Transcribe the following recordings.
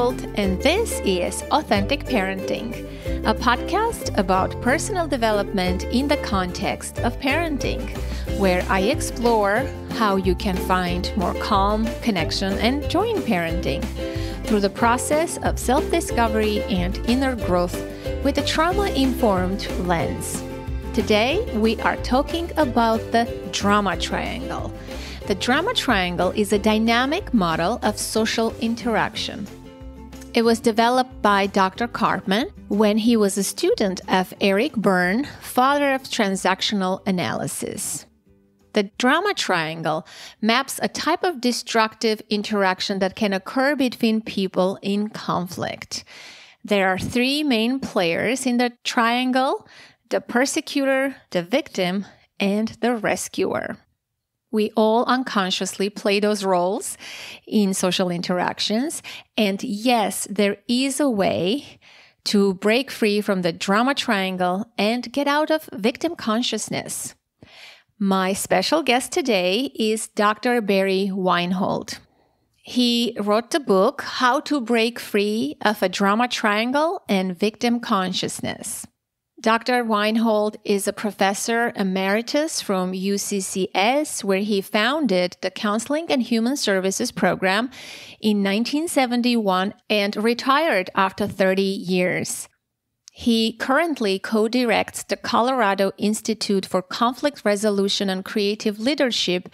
Weinhold, and this is Authentic Parenting, a podcast about personal development in the context of parenting, where I explore how you can find more calm, connection, and joy in parenting through the process of self-discovery and inner growth with a trauma-informed lens. Today, we are talking about the drama triangle. The drama triangle is a dynamic model of social interaction. It was developed by Dr. Karpman when he was a student of Eric Berne, father of transactional analysis. The drama triangle maps a type of destructive interaction that can occur between people in conflict. There are three main players in the triangle: the persecutor, the victim, and the rescuer. We all unconsciously play those roles in social interactions. And yes, there is a way to break free from the drama triangle and get out of victim consciousness. My special guest today is Dr. Barry Weinhold. He wrote the book, How to Break Free of a Drama Triangle and Victim Consciousness. Dr. Weinhold is a professor emeritus from UCCS, where he founded the Counseling and Human Services program in 1971 and retired after 30 years. He currently co-directs the Colorado Institute for Conflict Resolution and Creative Leadership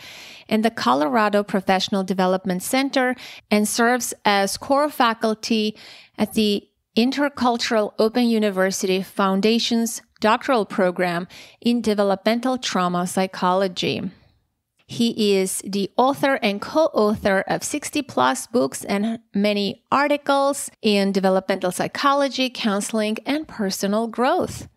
and the Colorado Professional Development Center and serves as core faculty at the Intercultural Open University Foundation's doctoral program in developmental trauma psychology. He is the author and co-author of 60-plus books and many articles in developmental psychology, counseling, and personal growth.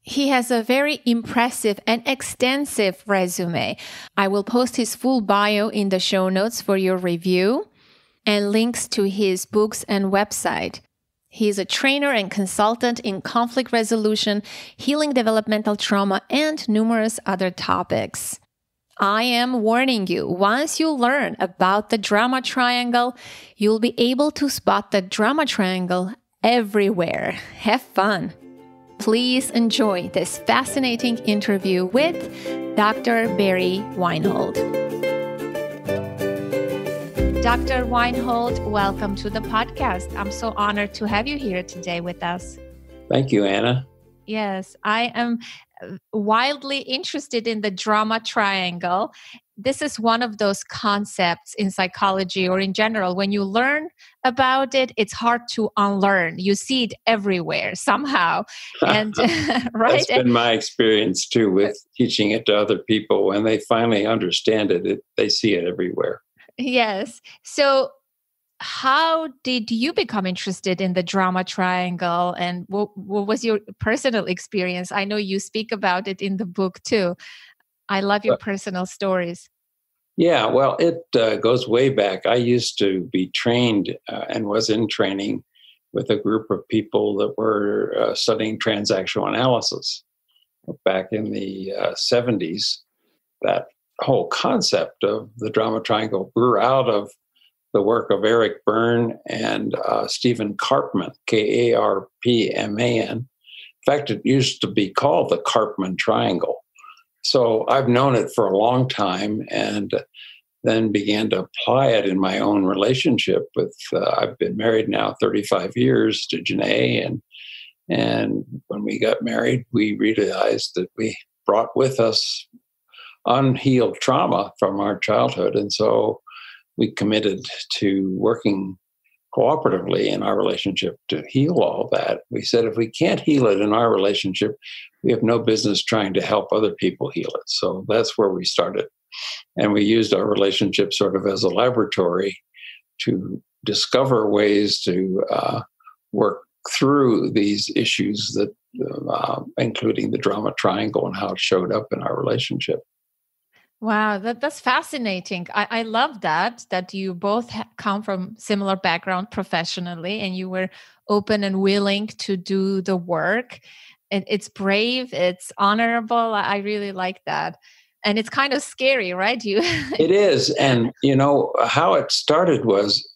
He has a very impressive and extensive resume. I will post his full bio in the show notes for your review and links to his books and website. He is a trainer and consultant in conflict resolution, healing developmental trauma, and numerous other topics. I am warning you, once you learn about the drama triangle, you'll be able to spot the drama triangle everywhere. Have fun. Please enjoy this fascinating interview with Dr. Barry Weinhold. Dr. Weinhold, welcome to the podcast. I'm so honored to have you here today with us. Thank you, Anna. Yes, I am wildly interested in the drama triangle. This is one of those concepts in psychology or in general. When you learn about it, it's hard to unlearn. You see it everywhere somehow. And right? That's been my experience too with teaching it to other people. When they finally understand it, they see it everywhere. Yes. So how did you become interested in the drama triangle, and what was your personal experience? I know you speak about it in the book too. I love your personal stories. Yeah, well, it goes way back. I used to be trained and was in training with a group of people that were studying transactional analysis back in the 70s. That whole concept of the drama triangle grew out of the work of Eric Berne and Stephen Karpman, Karpman. In fact, it used to be called the Karpman triangle. So I've known it for a long time and then began to apply it in my own relationship with, I've been married now 35 years to Janae. And when we got married, we realized that we brought with us unhealed trauma from our childhood. And so we committed to working cooperatively in our relationship to heal all that. We said, if we can't heal it in our relationship, we have no business trying to help other people heal it. So that's where we started. And we used our relationship sort of as a laboratory to discover ways to work through these issues that, including the drama triangle and how it showed up in our relationship. Wow, that's fascinating. I love that you both come from similar background professionally, and you were open and willing to do the work. It's brave, it's honorable. I really like that. And it's kind of scary, right? It is. And, you know, how it started was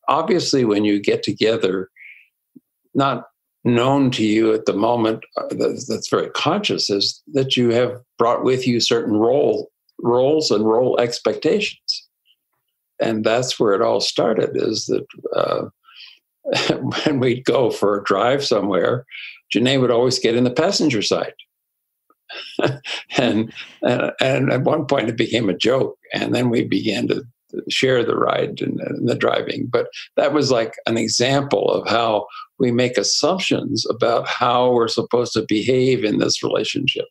obviously, when you get together, not known to you at the moment, that's very conscious, is that you have brought with you certain roles and role expectations. And that's where it all started, is that when we'd go for a drive somewhere, Janae would always get in the passenger side. and at one point it became a joke, and then we began to share the ride and the driving. But that was like an example of how we make assumptions about how we're supposed to behave in this relationship.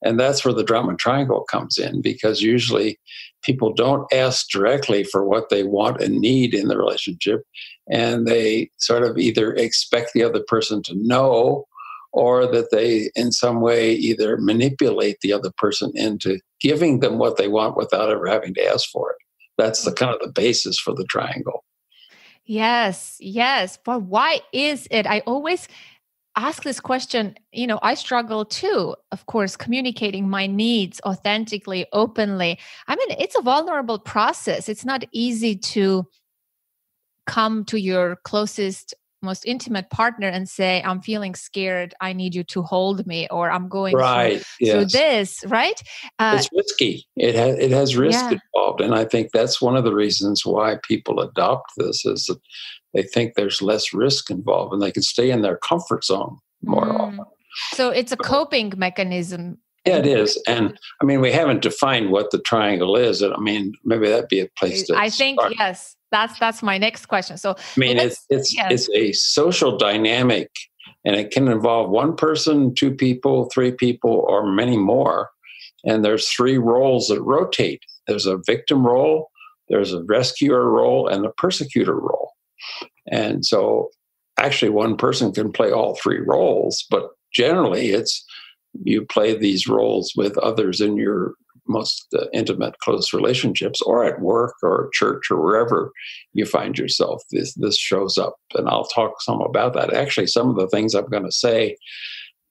And that's where the drama triangle comes in, because usually people don't ask directly for what they want and need in the relationship, and they sort of either expect the other person to know, or that they in some way either manipulate the other person into giving them what they want without ever having to ask for it. That's the kind of the basis for the triangle. Yes. But why is it? I always ask this question. I struggle too, of course, communicating my needs authentically, openly. I mean, it's a vulnerable process. It's not easy to come to your closest, most intimate partner and say, I'm feeling scared, I need you to hold me, or I'm going through this, right? It's risky. It has risk involved. And I think that's one of the reasons why people adopt this, is that they think there's less risk involved and they can stay in their comfort zone more often. So it's a coping mechanism. Yeah, it is. And I mean, we haven't defined what the triangle is. I mean, maybe that'd be a place to start. Yes. That's my next question. So I mean, it's a social dynamic, and it can involve one person, two people, three people, or many more. And there's three roles that rotate. There's a victim role, there's a rescuer role, and a persecutor role. And so actually one person can play all three roles, but generally you play these roles with others in your most intimate, close relationships, or at work or church or wherever you find yourself. This shows up, and I'll talk some about that. Actually, some of the things I'm going to say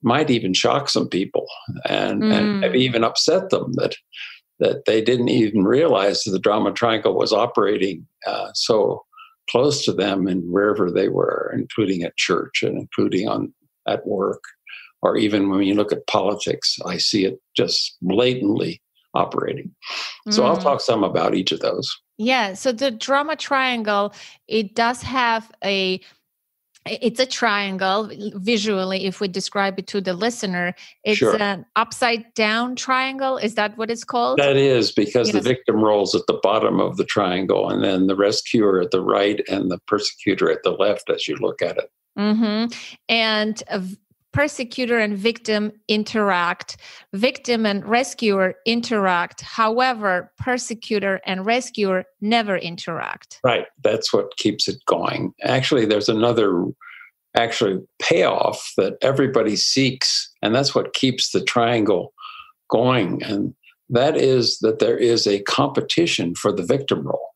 might even shock some people and maybe even upset them that they didn't even realize that the drama triangle was operating so close to them and wherever they were, including at church and including at work, or even when you look at politics. I see it just blatantly operating. So I'll talk some about each of those. Yeah. So the drama triangle, it does have it's a triangle visually. If we describe it to the listener, it's an upside down triangle. Is that what it's called? That is, because the victim role's at the bottom of the triangle, and then the rescuer at the right and the persecutor at the left as you look at it. Mm-hmm. And persecutor and victim interact. Victim and rescuer interact. However, persecutor and rescuer never interact. Right. That's what keeps it going. Actually, there's another payoff that everybody seeks, and that's what keeps the triangle going. And that is that there is a competition for the victim role.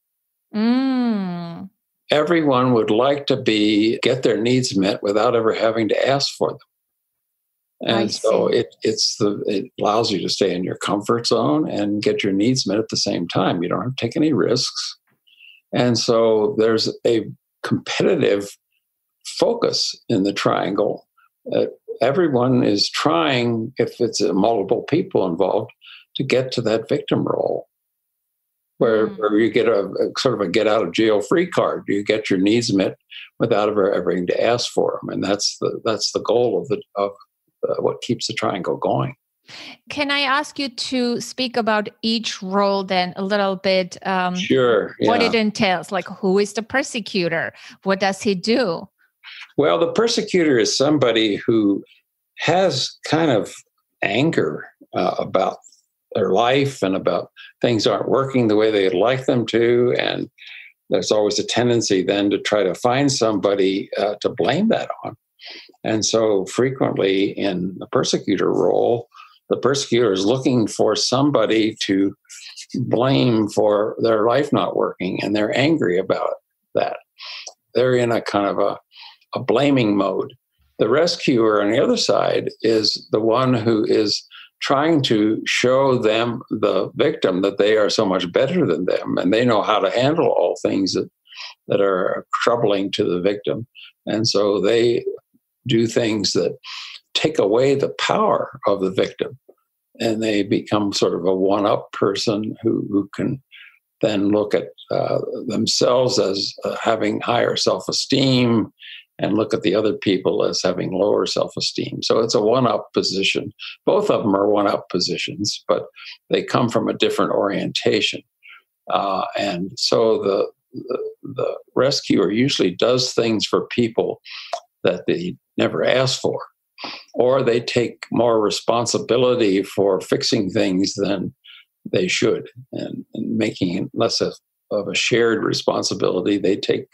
Everyone would like to get their needs met without ever having to ask for them. And so it allows you to stay in your comfort zone and get your needs met at the same time. You don't have to take any risks. And so there's a competitive focus in the triangle. Everyone is trying, if it's multiple people involved, to get to that victim role, where you get a sort of a get out of jail free card. You get your needs met without ever having to ask for them. And that's the goal of what keeps the triangle going. Can I ask you to speak about each role then a little bit? Sure. Yeah. What it entails, like who is the persecutor? What does he do? Well, the persecutor is somebody who has kind of anger about their life and about things aren't working the way they'd like them to. And there's always a tendency then to try to find somebody to blame that on. And so frequently in the persecutor role, the persecutor is looking for somebody to blame for their life not working, and they're angry about that. They're in a kind of a blaming mode. The rescuer on the other side is the one who is trying to show them, the victim, that they are so much better than them, and they know how to handle all things that are troubling to the victim. And so they do things that take away the power of the victim. And they become sort of a one-up person who can then look at themselves as having higher self-esteem and look at the other people as having lower self-esteem. So it's a one-up position. Both of them are one-up positions, but they come from a different orientation. And so the rescuer usually does things for people that they never asked for, or they take more responsibility for fixing things than they should, and making it less of a shared responsibility. They take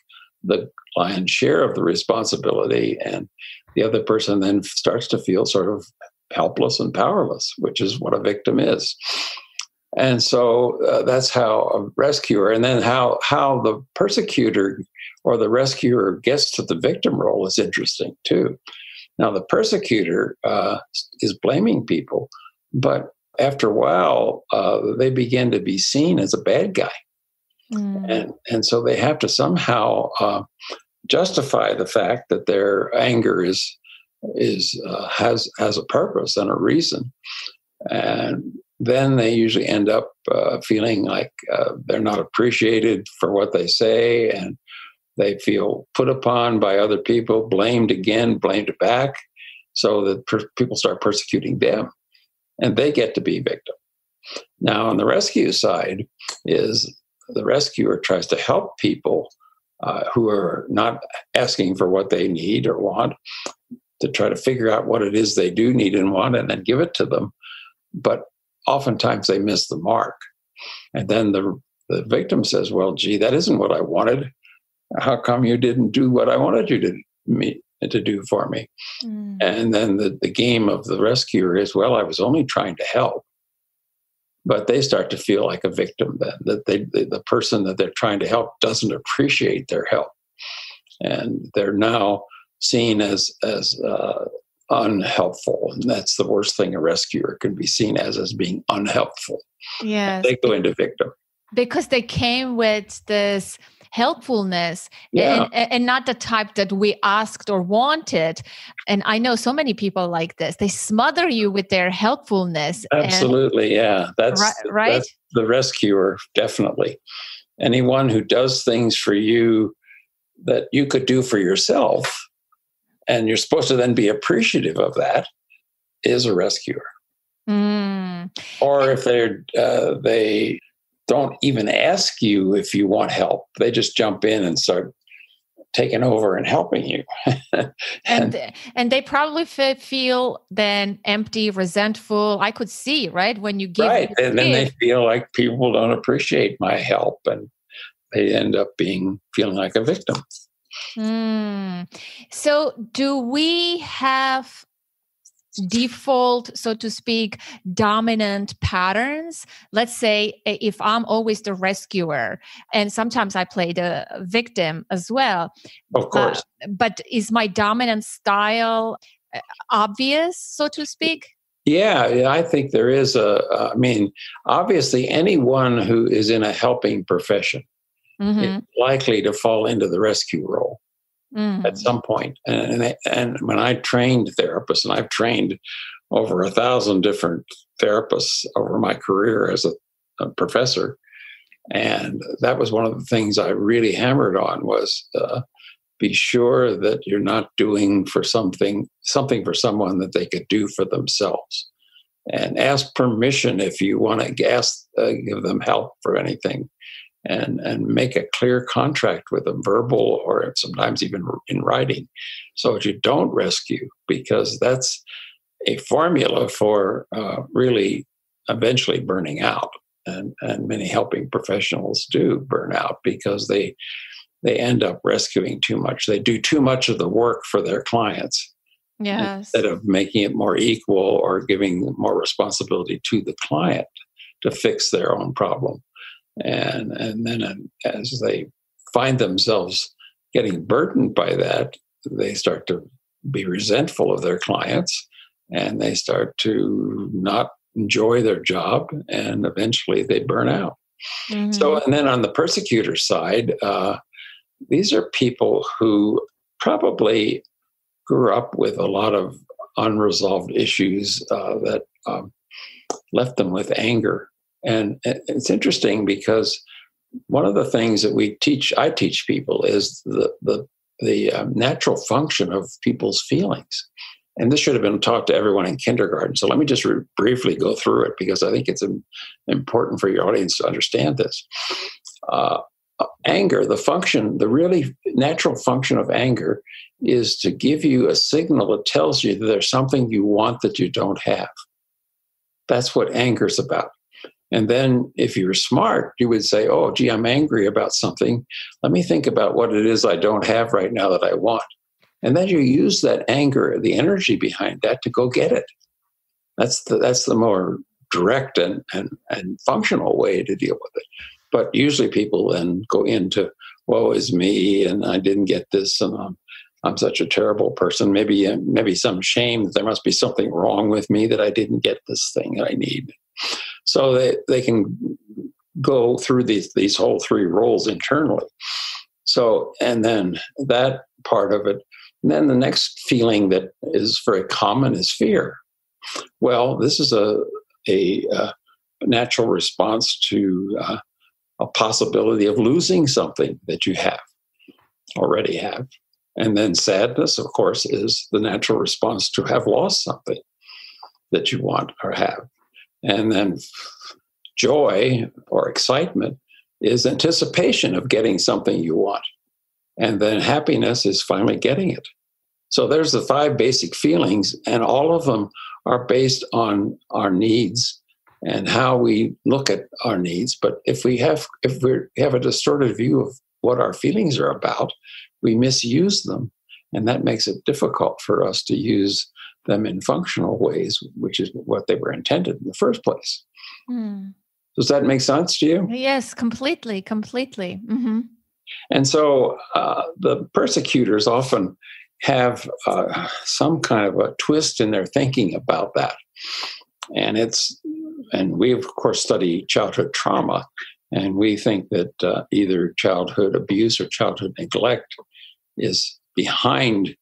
the lion's share of the responsibility, and the other person then starts to feel sort of helpless and powerless, which is what a victim is. And so that's how a rescuer, and then how the persecutor or the rescuer gets to the victim role is interesting too. Now, the persecutor is blaming people, but after a while, they begin to be seen as a bad guy. And so they have to somehow justify the fact that their anger has a purpose and a reason. And then they usually end up feeling like they're not appreciated for what they say, and they feel put upon by other people, blamed again, blamed back, so that people start persecuting them, and they get to be victim. Now, on the rescue side is the rescuer tries to help people who are not asking for what they need or want, to try to figure out what it is they do need and want, and then give it to them. But oftentimes they miss the mark. And then the victim says, well, gee, that isn't what I wanted. How come you didn't do what I wanted you to do for me? And then the game of the rescuer is, well, I was only trying to help. But they start to feel like a victim then, that the person that they're trying to help doesn't appreciate their help. And they're now seen as unhelpful. And that's the worst thing a rescuer can be seen as being unhelpful. Yes. They go into victim. Because they came with this helpfulness, yeah. and not the type that we asked or wanted. And I know so many people like this. They smother you with their helpfulness. Absolutely, yeah. That's right. That's the rescuer, definitely. Anyone who does things for you that you could do for yourself, and you're supposed to then be appreciative of that, is a rescuer. Or if they don't even ask you if you want help, they just jump in and start taking over and helping you. and they probably feel then empty, resentful. I could see, right, when you give. Right, and then they feel like people don't appreciate my help, and they end up feeling like a victim. So do we have default, so to speak, dominant patterns? Let's say if I'm always the rescuer, and sometimes I play the victim as well. Of course. But is my dominant style obvious, so to speak? Yeah, I think there is obviously anyone who is in a helping profession is likely to fall into the rescue role at some point. And when I trained therapists, and I've trained over 1,000 different therapists over my career as a professor, and that was one of the things I really hammered on was be sure that you're not doing for something for someone that they could do for themselves. And ask permission if you want to give them help for anything. And make a clear contract with them, verbal or sometimes even in writing, so that you don't rescue, because that's a formula for really eventually burning out. And many helping professionals do burn out because they end up rescuing too much. They do too much of the work for their clients. Yes. Instead of making it more equal or giving more responsibility to the client to fix their own problem. And then as they find themselves getting burdened by that, they start to be resentful of their clients, and they start to not enjoy their job, and eventually they burn out. So, and then on the persecutor side, these are people who probably grew up with a lot of unresolved issues that left them with anger. And it's interesting because one of the things that I teach people is the natural function of people's feelings. And this should have been taught to everyone in kindergarten. So let me just briefly go through it because I think it's important for your audience to understand this. Anger, the really natural function of anger is to give you a signal that tells you that there's something you want that you don't have. That's what anger is about. And then if you're smart, you would say, oh, gee, I'm angry about something. Let me think about what it is I don't have right now that I want. And then you use that anger, the energy behind that, to go get it. That's the more direct and functional way to deal with it. But usually people then go into, woe is me, and I didn't get this, and I'm such a terrible person. Maybe some shame that there must be something wrong with me that I didn't get this thing that I need. So they can go through these whole three roles internally. So, and then that part of it, and then the next feeling that is very common is fear. Well, this is a natural response to a possibility of losing something that you already have. And then sadness, of course, is the natural response to have lost something that you want or have. And then joy or excitement is anticipation of getting something you want. And then happiness is finally getting it. So there's the 5 basic feelings, and all of them are based on our needs and how we look at our needs. But if we have a distorted view of what our feelings are about, we misuse them. And that makes it difficult for us to use them in functional ways, which is what they were intended in the first place. Mm. Does that make sense to you? Yes, completely. Mm-hmm. And so the persecutors often have some kind of a twist in their thinking about that. And we, of course, study childhood trauma, and we think that either childhood abuse or childhood neglect is behind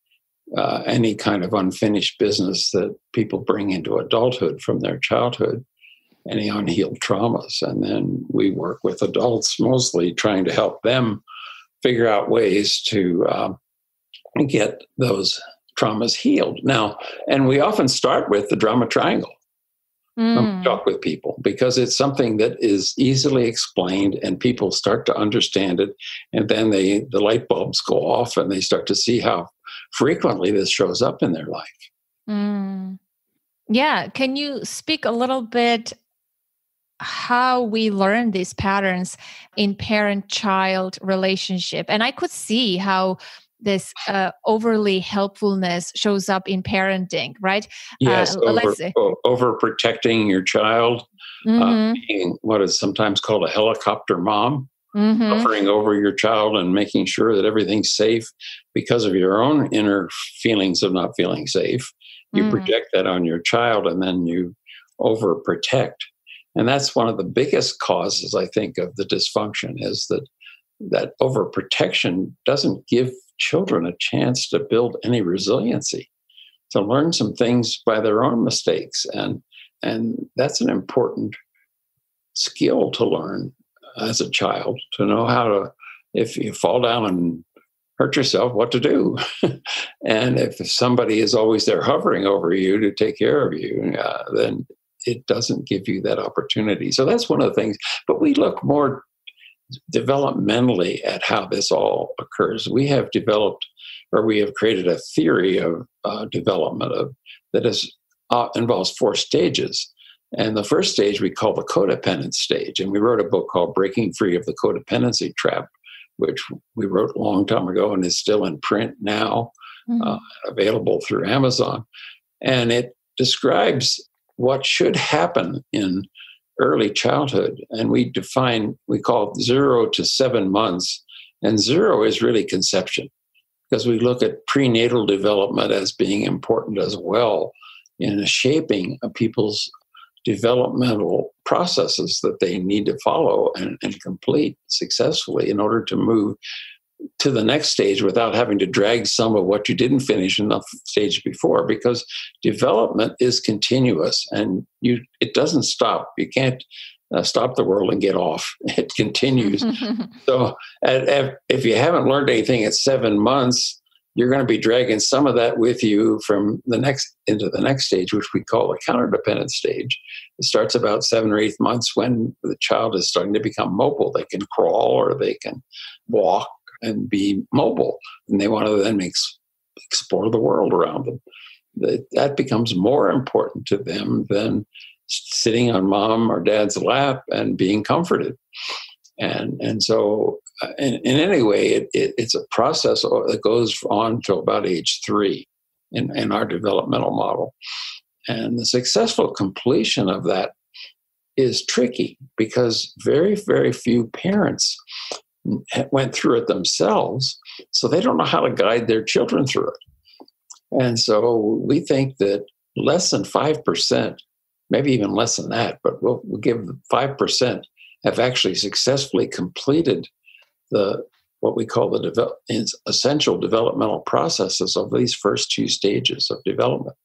any kind of unfinished business that people bring into adulthood from their childhood, any unhealed traumas. And then we work with adults mostly trying to help them figure out ways to get those traumas healed. Now, and we often start with the drama triangle when we talk with people, because it's something that is easily explained and people start to understand it. And then the light bulbs go off and they start to see how frequently this shows up in their life. Yeah. Can you speak a little bit how we learn these patterns in parent-child relationship? And I could see how this overly helpfulness shows up in parenting, right? Yes, overprotecting your child, being what is sometimes called a helicopter mom, hovering over your child and making sure that everything's safe because of your own inner feelings of not feeling safe. You project that on your child, and then you overprotect. And that's one of the biggest causes, I think, of the dysfunction, is that overprotection doesn't give children a chance to build any resiliency, to learn some things by their own mistakes. And that's an important skill to learn as a child, to know how to, if you fall down and hurt yourself, what to do. And if somebody is always there hovering over you to take care of you, then it doesn't give you that opportunity. So that's one of the things. But we look more developmentally at how this all occurs. We have developed, or we have created a theory of development that involves 4 stages. And the first stage we call the codependent stage. And we wrote a book called Breaking Free of the Codependency Trap, which we wrote a long time ago and is still in print now, available through Amazon. And it describes what should happen in early childhood. And we call it 0 to 7 months. And 0 is really conception, because we look at prenatal development as being important as well in shaping people's developmental processes that they need to follow and complete successfully in order to move to the next stage without having to drag some of what you didn't finish in the stage before, because development is continuous and it doesn't stop. You can't stop the world and get off. It continues. So if you haven't learned anything at 7 months, you're going to be dragging some of that with you from into the next stage, which we call the counter-dependent stage. It starts about 7 or 8 months when the child is starting to become mobile. They can crawl or they can walk and be mobile, and they want to then explore the world around them. That becomes more important to them than sitting on mom or dad's lap and being comforted. And so in any way, it's a process that goes on till about age 3 in our developmental model. And the successful completion of that is tricky because very, very few parents went through it themselves, so they don't know how to guide their children through it. And so we think that less than 5%, maybe even less than that, but we'll give 5%, have actually successfully completed what we call the essential developmental processes of these first 2 stages of development.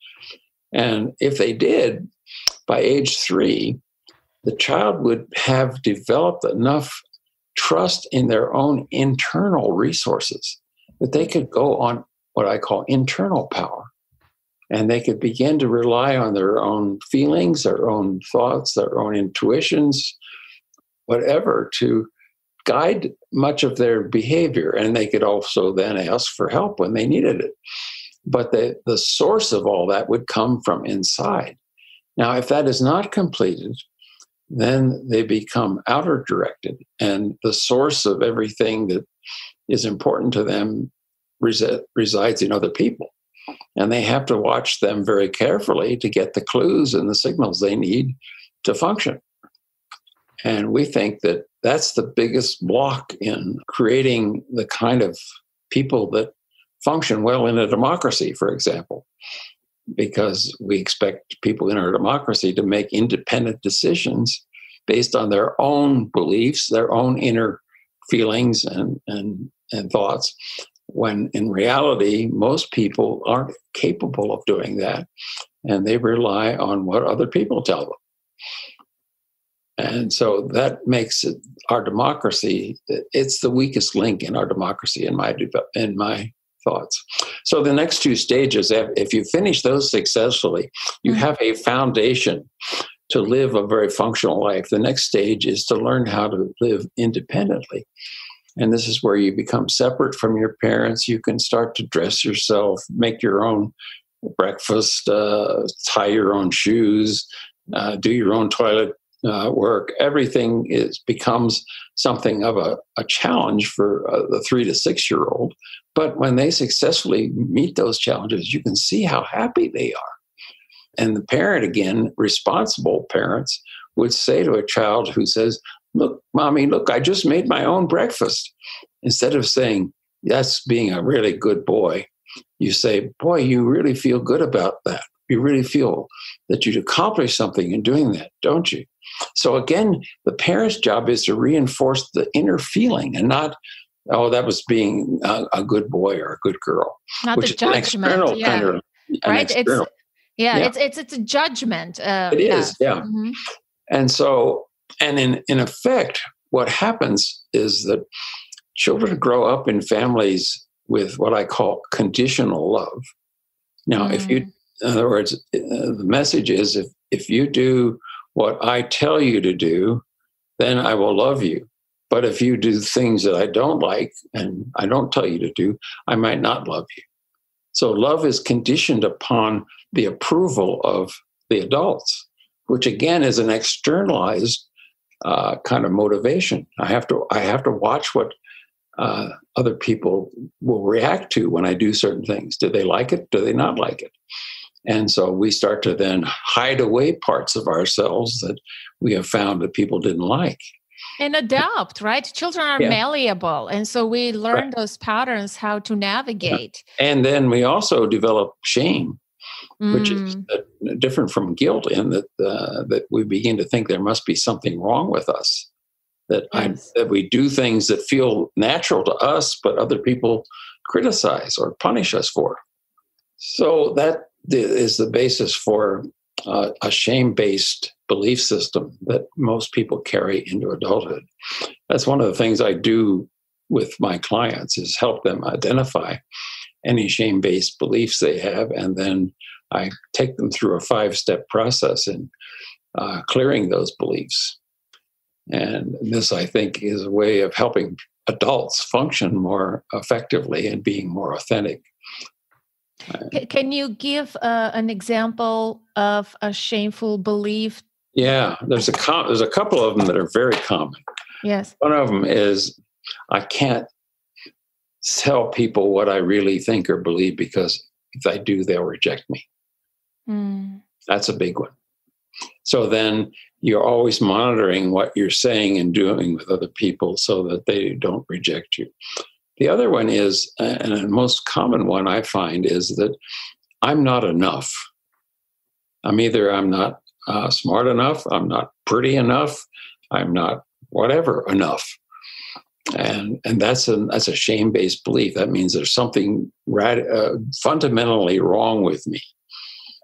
And if they did, by age 3, the child would have developed enough trust in their own internal resources that they could go on what I call internal power. And they could begin to rely on their own feelings, their own thoughts, their own intuitions, whatever, to guide much of their behavior. And they could also then ask for help when they needed it. But the source of all that would come from inside. Now, if that is not completed, then they become outer directed. And the source of everything that is important to them resides in other people. And they have to watch them very carefully to get the clues and the signals they need to function. And we think that that's the biggest block in creating the kind of people that function well in a democracy, for example, because we expect people in our democracy to make independent decisions based on their own beliefs, their own inner feelings and thoughts, when in reality, most people aren't capable of doing that, and they rely on what other people tell them. And so that makes it our democracy, it's the weakest link in our democracy in my thoughts. So the next 2 stages, if you finish those successfully, you have a foundation to live a very functional life. The next stage is to learn how to live independently. And this is where you become separate from your parents. You can start to dress yourself, make your own breakfast, tie your own shoes, do your own toilet work. Everything becomes something of a challenge for the 3 to 6 year old. But when they successfully meet those challenges, you can see how happy they are. And the parent, again, responsible parents, would say to a child who says, "Look, Mommy, look, I just made my own breakfast." Instead of saying, "That's being a really good boy," you say, "Boy, you really feel good about that. You really feel that you'd accomplished something in doing that, don't you?" So again, the parent's job is to reinforce the inner feeling and not, "Oh, that was being a good boy or a good girl," not which the is an judgment. external kind of, right. It's a judgment. It is, yeah. Mm-hmm. And so, and in effect, what happens is that children grow up in families with what I call conditional love. Now, in other words, the message is if you do what I tell you to do, then I will love you. But if you do things that I don't like and I don't tell you to do, I might not love you. So love is conditioned upon the approval of the adults, which again is an externalized kind of motivation. I have to watch what other people will react to when I do certain things. Do they like it? Do they not like it? And so we start to then hide away parts of ourselves that we have found that people didn't like. And adapt, right? Children are malleable. And so we learn those patterns, how to navigate. Yeah. And then we also develop shame, which is different from guilt, in that we begin to think there must be something wrong with us. Yes. that we do things that feel natural to us, but other people criticize or punish us for. So that is the basis for a shame-based belief system that most people carry into adulthood. That's one of the things I do with my clients, is help them identify any shame-based beliefs they have, and then I take them through a 5-step process in clearing those beliefs. And this, I think, is a way of helping adults function more effectively and being more authentic. Can you give an example of a shameful belief? Yeah, there's a couple of them that are very common. Yes. One of them is, I can't tell people what I really think or believe, because if I do, they'll reject me. That's a big one. So then you're always monitoring what you're saying and doing with other people so that they don't reject you. The other one is, and the most common one I find, is that I'm not enough. I'm not smart enough, I'm not pretty enough, I'm not whatever enough. And that's a shame-based belief. That means there's something fundamentally wrong with me.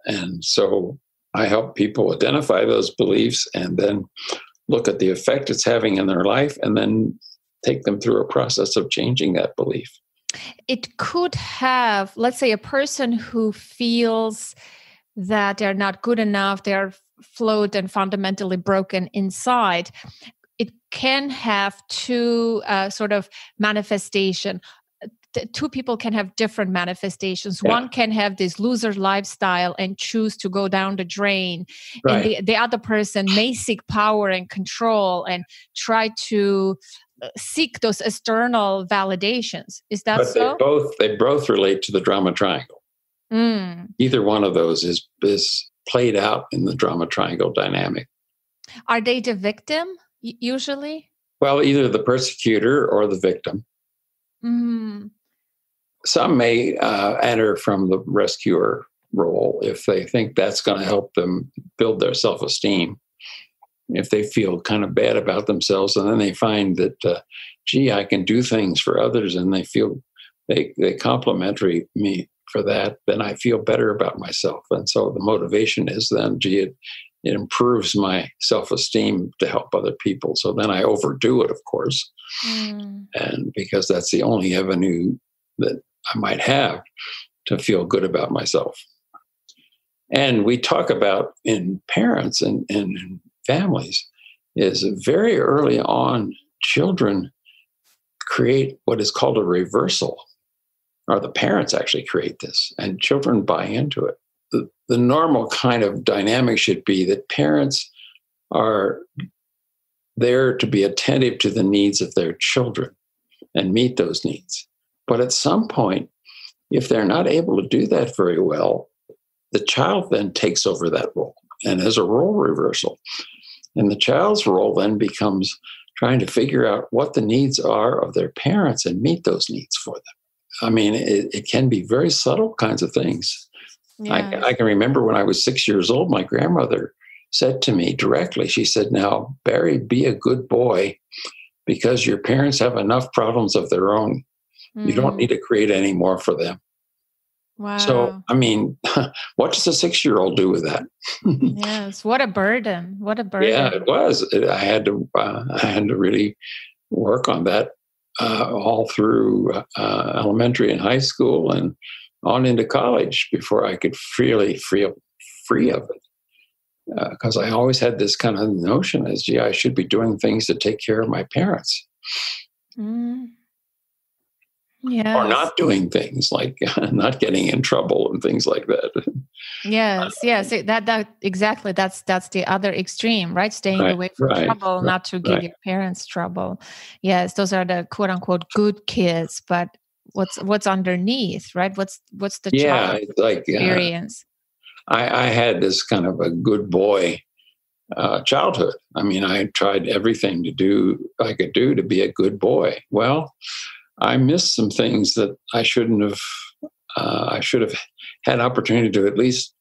And so I help people identify those beliefs and then look at the effect it's having in their life, and then take them through a process of changing that belief. It could have, let's say, a person who feels that they're not good enough, they're flawed and fundamentally broken inside. It can have two sort of manifestation. Two people can have different manifestations. Yeah. One can have this loser lifestyle and choose to go down the drain. Right. And the other person may seek power and control and try to seek those external validations. Is that so? They both relate to the drama triangle. Either one of those is played out in the drama triangle dynamic. Are they the victim usually? Well, either the persecutor or the victim. Some may enter from the rescuer role if they think that's going to help them build their self-esteem. If they feel kind of bad about themselves, and then they find that, I can do things for others, and they feel they complimentary me for that, then I feel better about myself. And so the motivation is then, it improves my self-esteem to help other people. So then I overdo it, of course, and because that's the only avenue that I might have to feel good about myself. And we talk about in parents and in families is very early on, children create what is called a reversal, or the parents actually create this, and children buy into it. The normal kind of dynamic should be that parents are there to be attentive to the needs of their children and meet those needs. But at some point, if they're not able to do that very well, the child then takes over that role, and there's a role reversal. And the child's role then becomes trying to figure out what the needs are of their parents and meet those needs for them. I mean, it can be very subtle kinds of things. Yeah. I can remember when I was 6 years old, my grandmother said to me directly, she said, "Now, Barry, be a good boy, because your parents have enough problems of their own. You don't need to create any more for them." Wow. So, I mean, what does a 6-year-old do with that? Yes. What a burden. What a burden. Yeah, it was. I had to really work on that all through elementary and high school and on into college before I could really feel free of it. Because I always had this kind of notion as, I should be doing things to take care of my parents. Yes. Or not doing things like not getting in trouble and things like that. Yes. That exactly. That's the other extreme, right? Staying away from trouble, not to give your parents trouble. Yes, those are the quote unquote good kids. But what's underneath, right? What's the child experience? I had this kind of a good boy childhood. I mean, I tried everything I could do to be a good boy. Well, I missed some things that I shouldn't have. I should have had opportunity to at least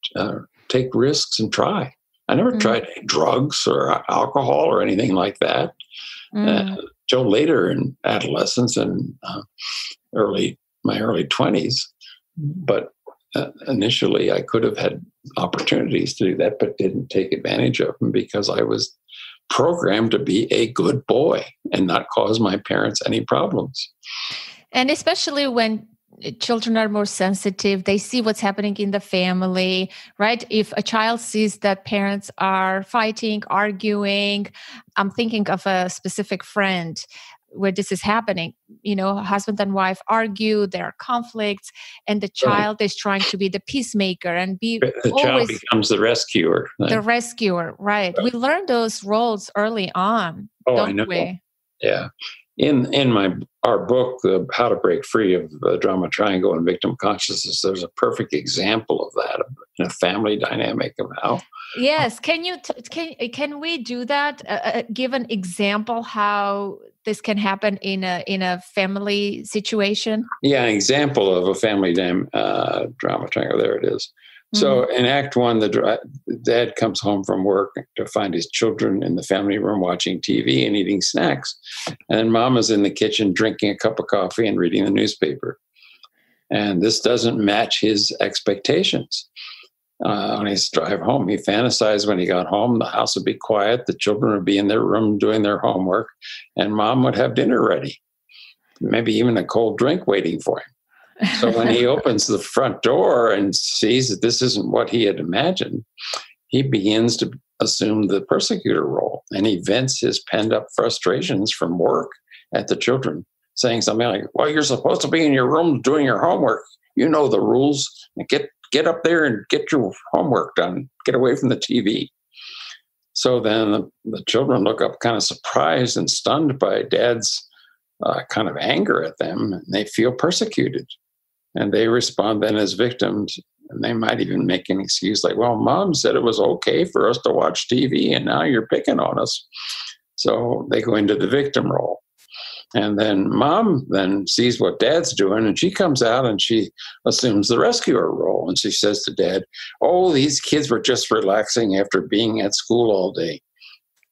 take risks and try. I never tried drugs or alcohol or anything like that. Till later in adolescence and my early 20s. But initially, I could have had opportunities to do that, but didn't take advantage of them because I was programmed to be a good boy and not cause my parents any problems. And especially when children are more sensitive, they see what's happening in the family, right? If a child sees that parents are fighting, arguing, I'm thinking of a specific friend where this is happening, husband and wife argue, there are conflicts, and the child is trying to be the peacemaker and be the child becomes the rescuer. The rescuer, right. We learn those roles early on, don't we? Yeah. In our book, How to Break Free of the Drama Triangle and Victim Consciousness, there's a perfect example of that in a family dynamic of how. Yes, can we do that? Give an example how this can happen in a family situation. Yeah, an example of a family drama triangle. There it is. So in Act 1, the dad comes home from work to find his children in the family room watching TV and eating snacks. And mama's in the kitchen drinking a cup of coffee and reading the newspaper. And this doesn't match his expectations. On his drive home, he fantasized when he got home, the house would be quiet, the children would be in their room doing their homework, and mom would have dinner ready, maybe even a cold drink waiting for him. So when he opens the front door and sees that this isn't what he had imagined, he begins to assume the persecutor role, and he vents his pent-up frustrations from work at the children, saying something like, well, you're supposed to be in your room doing your homework. You know the rules. Get up there and get your homework done. Get away from the TV. So then the children look up kind of surprised and stunned by dad's kind of anger at them, and they feel persecuted. And they respond then as victims, and they might even make an excuse like, well, mom said it was okay for us to watch TV, and now you're picking on us. So they go into the victim role. And then mom then sees what dad's doing, and she comes out and she assumes the rescuer role. And she says to dad, oh, these kids were just relaxing after being at school all day.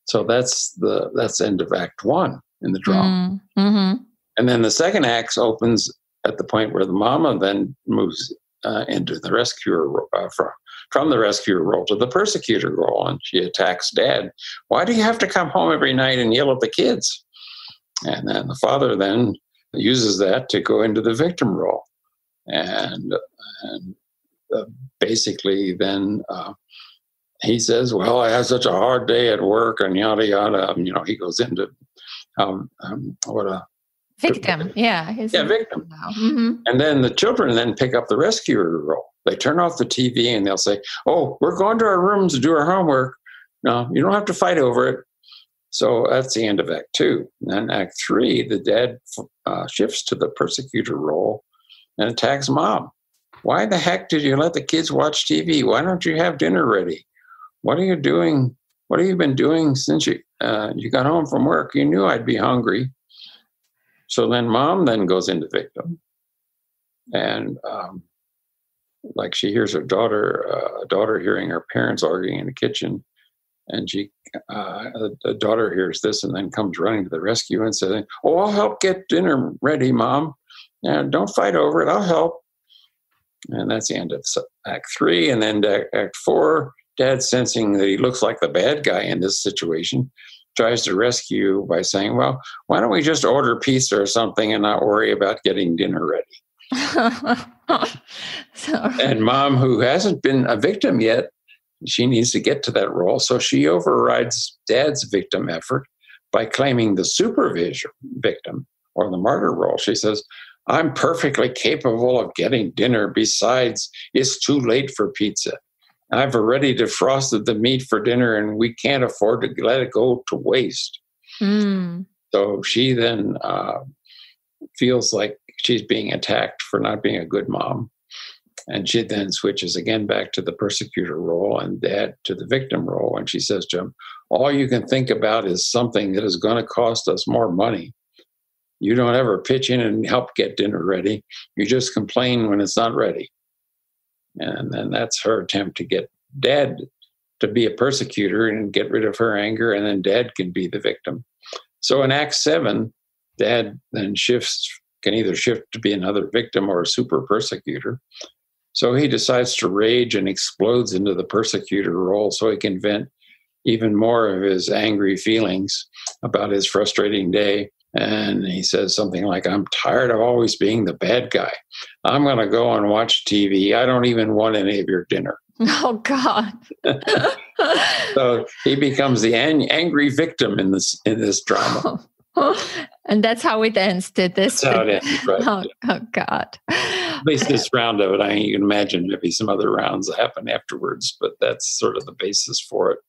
So that's the end of Act 1 in the drama. Mm-hmm. And then the second act opens at the point where the mama then moves into the rescuer from the rescuer role to the persecutor role, and she attacks dad. Why do you have to come home every night and yell at the kids? And then the father then uses that to go into the victim role, and basically then he says, "Well, I had such a hard day at work," and yada yada. He goes into what a victim, victim. Now. Mm-hmm. And then the children then pick up the rescuer role. They turn off the TV and they'll say, "Oh, we're going to our rooms to do our homework. No, you don't have to fight over it." So that's the end of Act 2. And then Act 3, the dad shifts to the persecutor role and attacks mom. Why the heck did you let the kids watch TV? Why don't you have dinner ready? What are you doing? What have you been doing since you got home from work? You knew I'd be hungry. So then mom then goes into victim. And like she hears her daughter hearing her parents arguing in the kitchen. And the daughter hears this and then comes running to the rescue and says, "Oh, I'll help get dinner ready, Mom. And don't fight over it. I'll help." And that's the end of Act 3. And then Act 4, Dad, sensing that he looks like the bad guy in this situation, tries to rescue by saying, "Well, why don't we just order pizza or something and not worry about getting dinner ready?" And Mom, who hasn't been a victim yet, she needs to get to that role. So she overrides Dad's victim effort by claiming the supervision victim or the martyr role. She says, "I'm perfectly capable of getting dinner. Besides, it's too late for pizza. I've already defrosted the meat for dinner and we can't afford to let it go to waste." So she then feels like she's being attacked for not being a good mom. And she then switches again back to the persecutor role and Dad to the victim role. And she says to him, "All you can think about is something that is going to cost us more money. You don't ever pitch in and help get dinner ready. You just complain when it's not ready." And then that's her attempt to get Dad to be a persecutor and get rid of her anger. And then Dad can be the victim. So in Act 7, Dad then can either shift to be another victim or a super persecutor. So he decides to rage and explodes into the persecutor role so he can vent even more of his angry feelings about his frustrating day. And he says something like, I'm tired of always being the bad guy. I'm going to go and watch TV. I don't even want any of your dinner. Oh, God. So he becomes the angry victim in this drama. And that's how it ends. That's how it ends, right? Oh, God. At least this round of it. You can imagine maybe some other rounds that happen afterwards, but that's sort of the basis for it.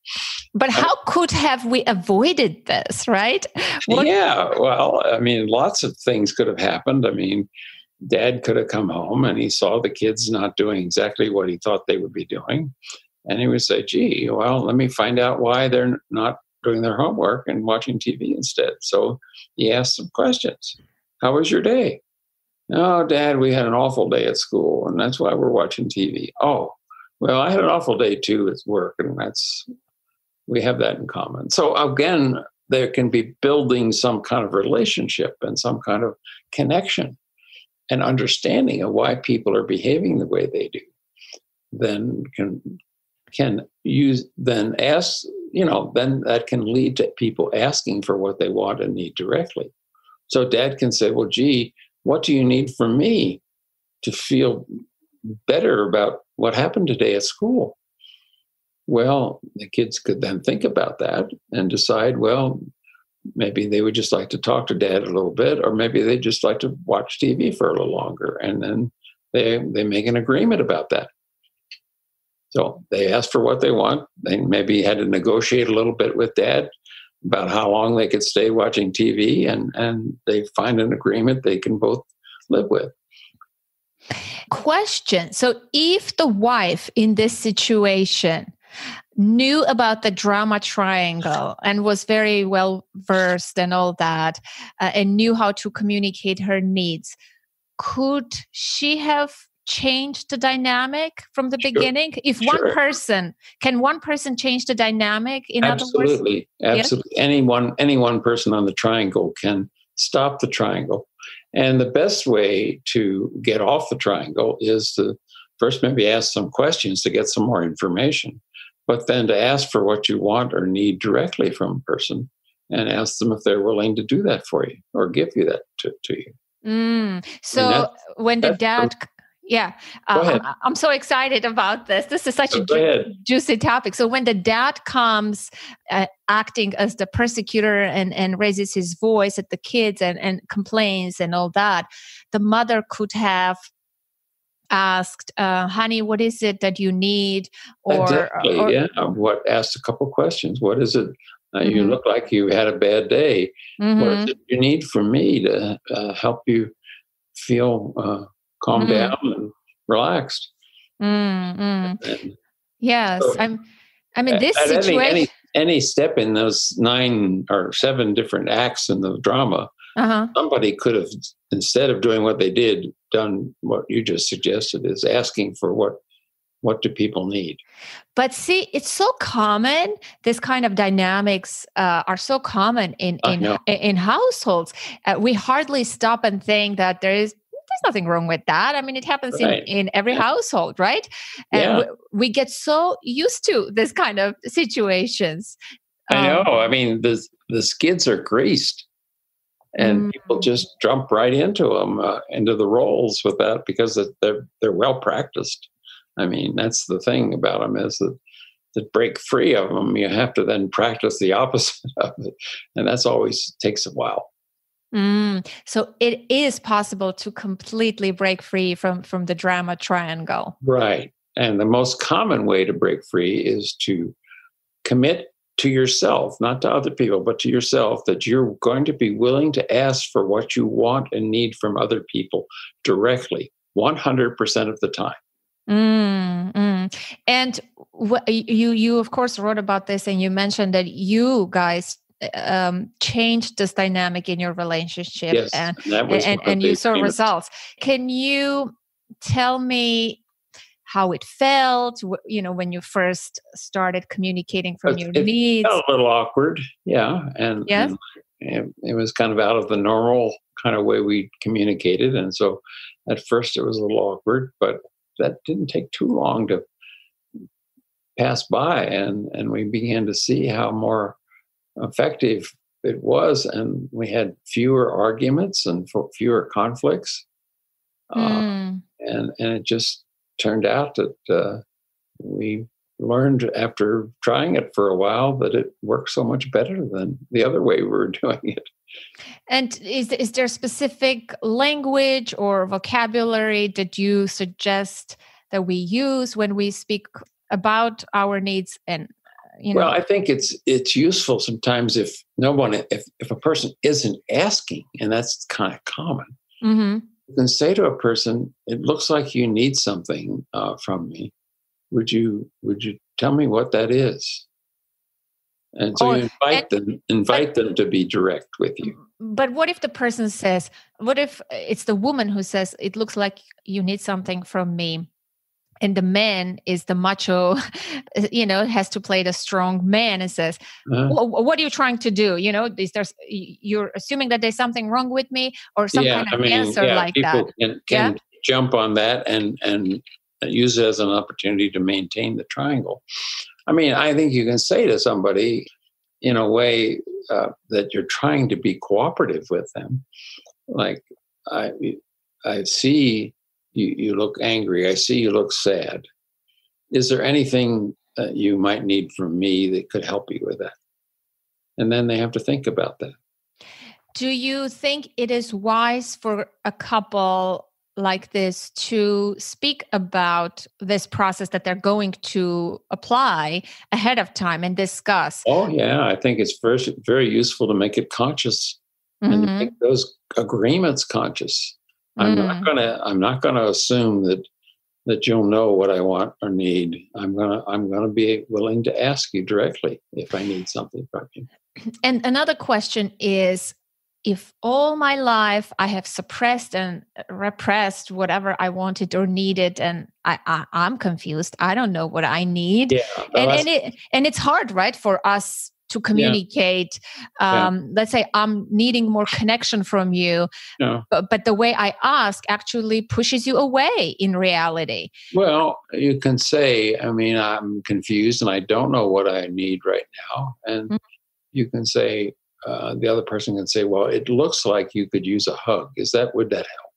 But how could have we avoided this, right? Yeah, well, lots of things could have happened. Dad could have come home and he saw the kids not doing exactly what he thought they would be doing. And he would say, gee, well, let me find out why they're not doing their homework and watching TV instead. So he asked some questions. How was your day? Oh, Dad, we had an awful day at school, and that's why we're watching TV. Oh, well, I had an awful day too at work, and we have that in common. So again, there can be building some kind of relationship and some kind of connection and understanding of why people are behaving the way they do. Then then that can lead to people asking for what they want and need directly. So Dad can say, well, gee, what do you need from me to feel better about what happened today at school? Well, the kids could then think about that and decide, well, maybe they would just like to talk to Dad a little bit, or maybe they'd just like to watch TV for a little longer. And then they make an agreement about that. So they ask for what they want. They maybe had to negotiate a little bit with Dad about how long they could stay watching TV, and they find an agreement they can both live with. Question. So if the wife in this situation knew about the drama triangle and was very well versed and all that, and knew how to communicate her needs, could she have changed the dynamic from the beginning? If one person, can one person change the dynamic? In Absolutely. Other words? Absolutely. Yes? Any one person on the triangle can stop the triangle. And the best way to get off the triangle is to first maybe ask some questions to get some more information, but then to ask for what you want or need directly from a person and ask them if they're willing to do that for you or give you that to you. So when the dad... Yeah, I'm so excited about this. This is such a juicy topic. So when the dad comes acting as the persecutor and raises his voice at the kids and complains and all that, the mother could have asked, honey, what is it that you need? Asked a couple questions. What is it? You look like you had a bad day. What is it you need from me to help you feel calm down and relaxed? Yes. So, this situation... Any step in those 9 or 7 different acts in the drama, somebody could have, instead of doing what they did, done what you just suggested, is asking for what do people need. But see, it's so common. This kind of dynamics are so common in households. We hardly stop and think that there's nothing wrong with that. It happens in every household, right? And we get so used to this kind of situations. I know. The skids are greased, and people just jump right into them, into the roles with that because they're well practiced. That's the thing about them, is that to break free of them, you have to then practice the opposite of it, and that's always takes a while. So it is possible to completely break free from the drama triangle. Right. And the most common way to break free is to commit to yourself, not to other people, but to yourself, that you're going to be willing to ask for what you want and need from other people directly, 100% of the time. And you of course wrote about this, and you mentioned that you guys changed this dynamic in your relationship, yes, and you saw results. Can you tell me how it felt, when you first started communicating from your needs? It felt a little awkward, yeah. And it was kind of out of the normal kind of way we communicated. And so at first it was a little awkward, but that didn't take too long to pass by. And we began to see how more effective it was. And we had fewer arguments and fewer conflicts. And it just turned out that we learned after trying it for a while that it worked so much better than the other way we were doing it. And is there specific language or vocabulary that you suggest that we use when we speak about our needs? And well, I think it's useful sometimes if a person isn't asking, and that's kind of common. Mm-hmm. You can say to a person, "It looks like you need something from me. Would you tell me what that is?" And so you invite them to be direct with you. But what if the person says, what if it's the woman who says, "It looks like you need something from me," and the man is the macho, has to play the strong man and says, what are you trying to do? You're assuming that there's something wrong with me, or some kind of answer like that. People can jump on that and use it as an opportunity to maintain the triangle. I mean, I think you can say to somebody in a way that you're trying to be cooperative with them. Like, I see you look angry. I see you look sad. Is there anything that you might need from me that could help you with that? And then they have to think about that. Do you think it is wise for a couple like this to speak about this process that they're going to apply ahead of time and discuss? Oh, yeah. I think it's very, very useful to make it conscious and to make those agreements conscious. I'm not gonna assume that you'll know what I want or need. I'm gonna be willing to ask you directly if I need something from you. And another question is, if all my life I have suppressed and repressed whatever I wanted or needed, and I'm confused, I don't know what I need. Yeah, and it's hard, right, for us to communicate. Let's say I'm needing more connection from you, but the way I ask actually pushes you away in reality. Well, you can say, I'm confused and I don't know what I need right now. And you can say, the other person can say, well, it looks like you could use a hug. Would that help?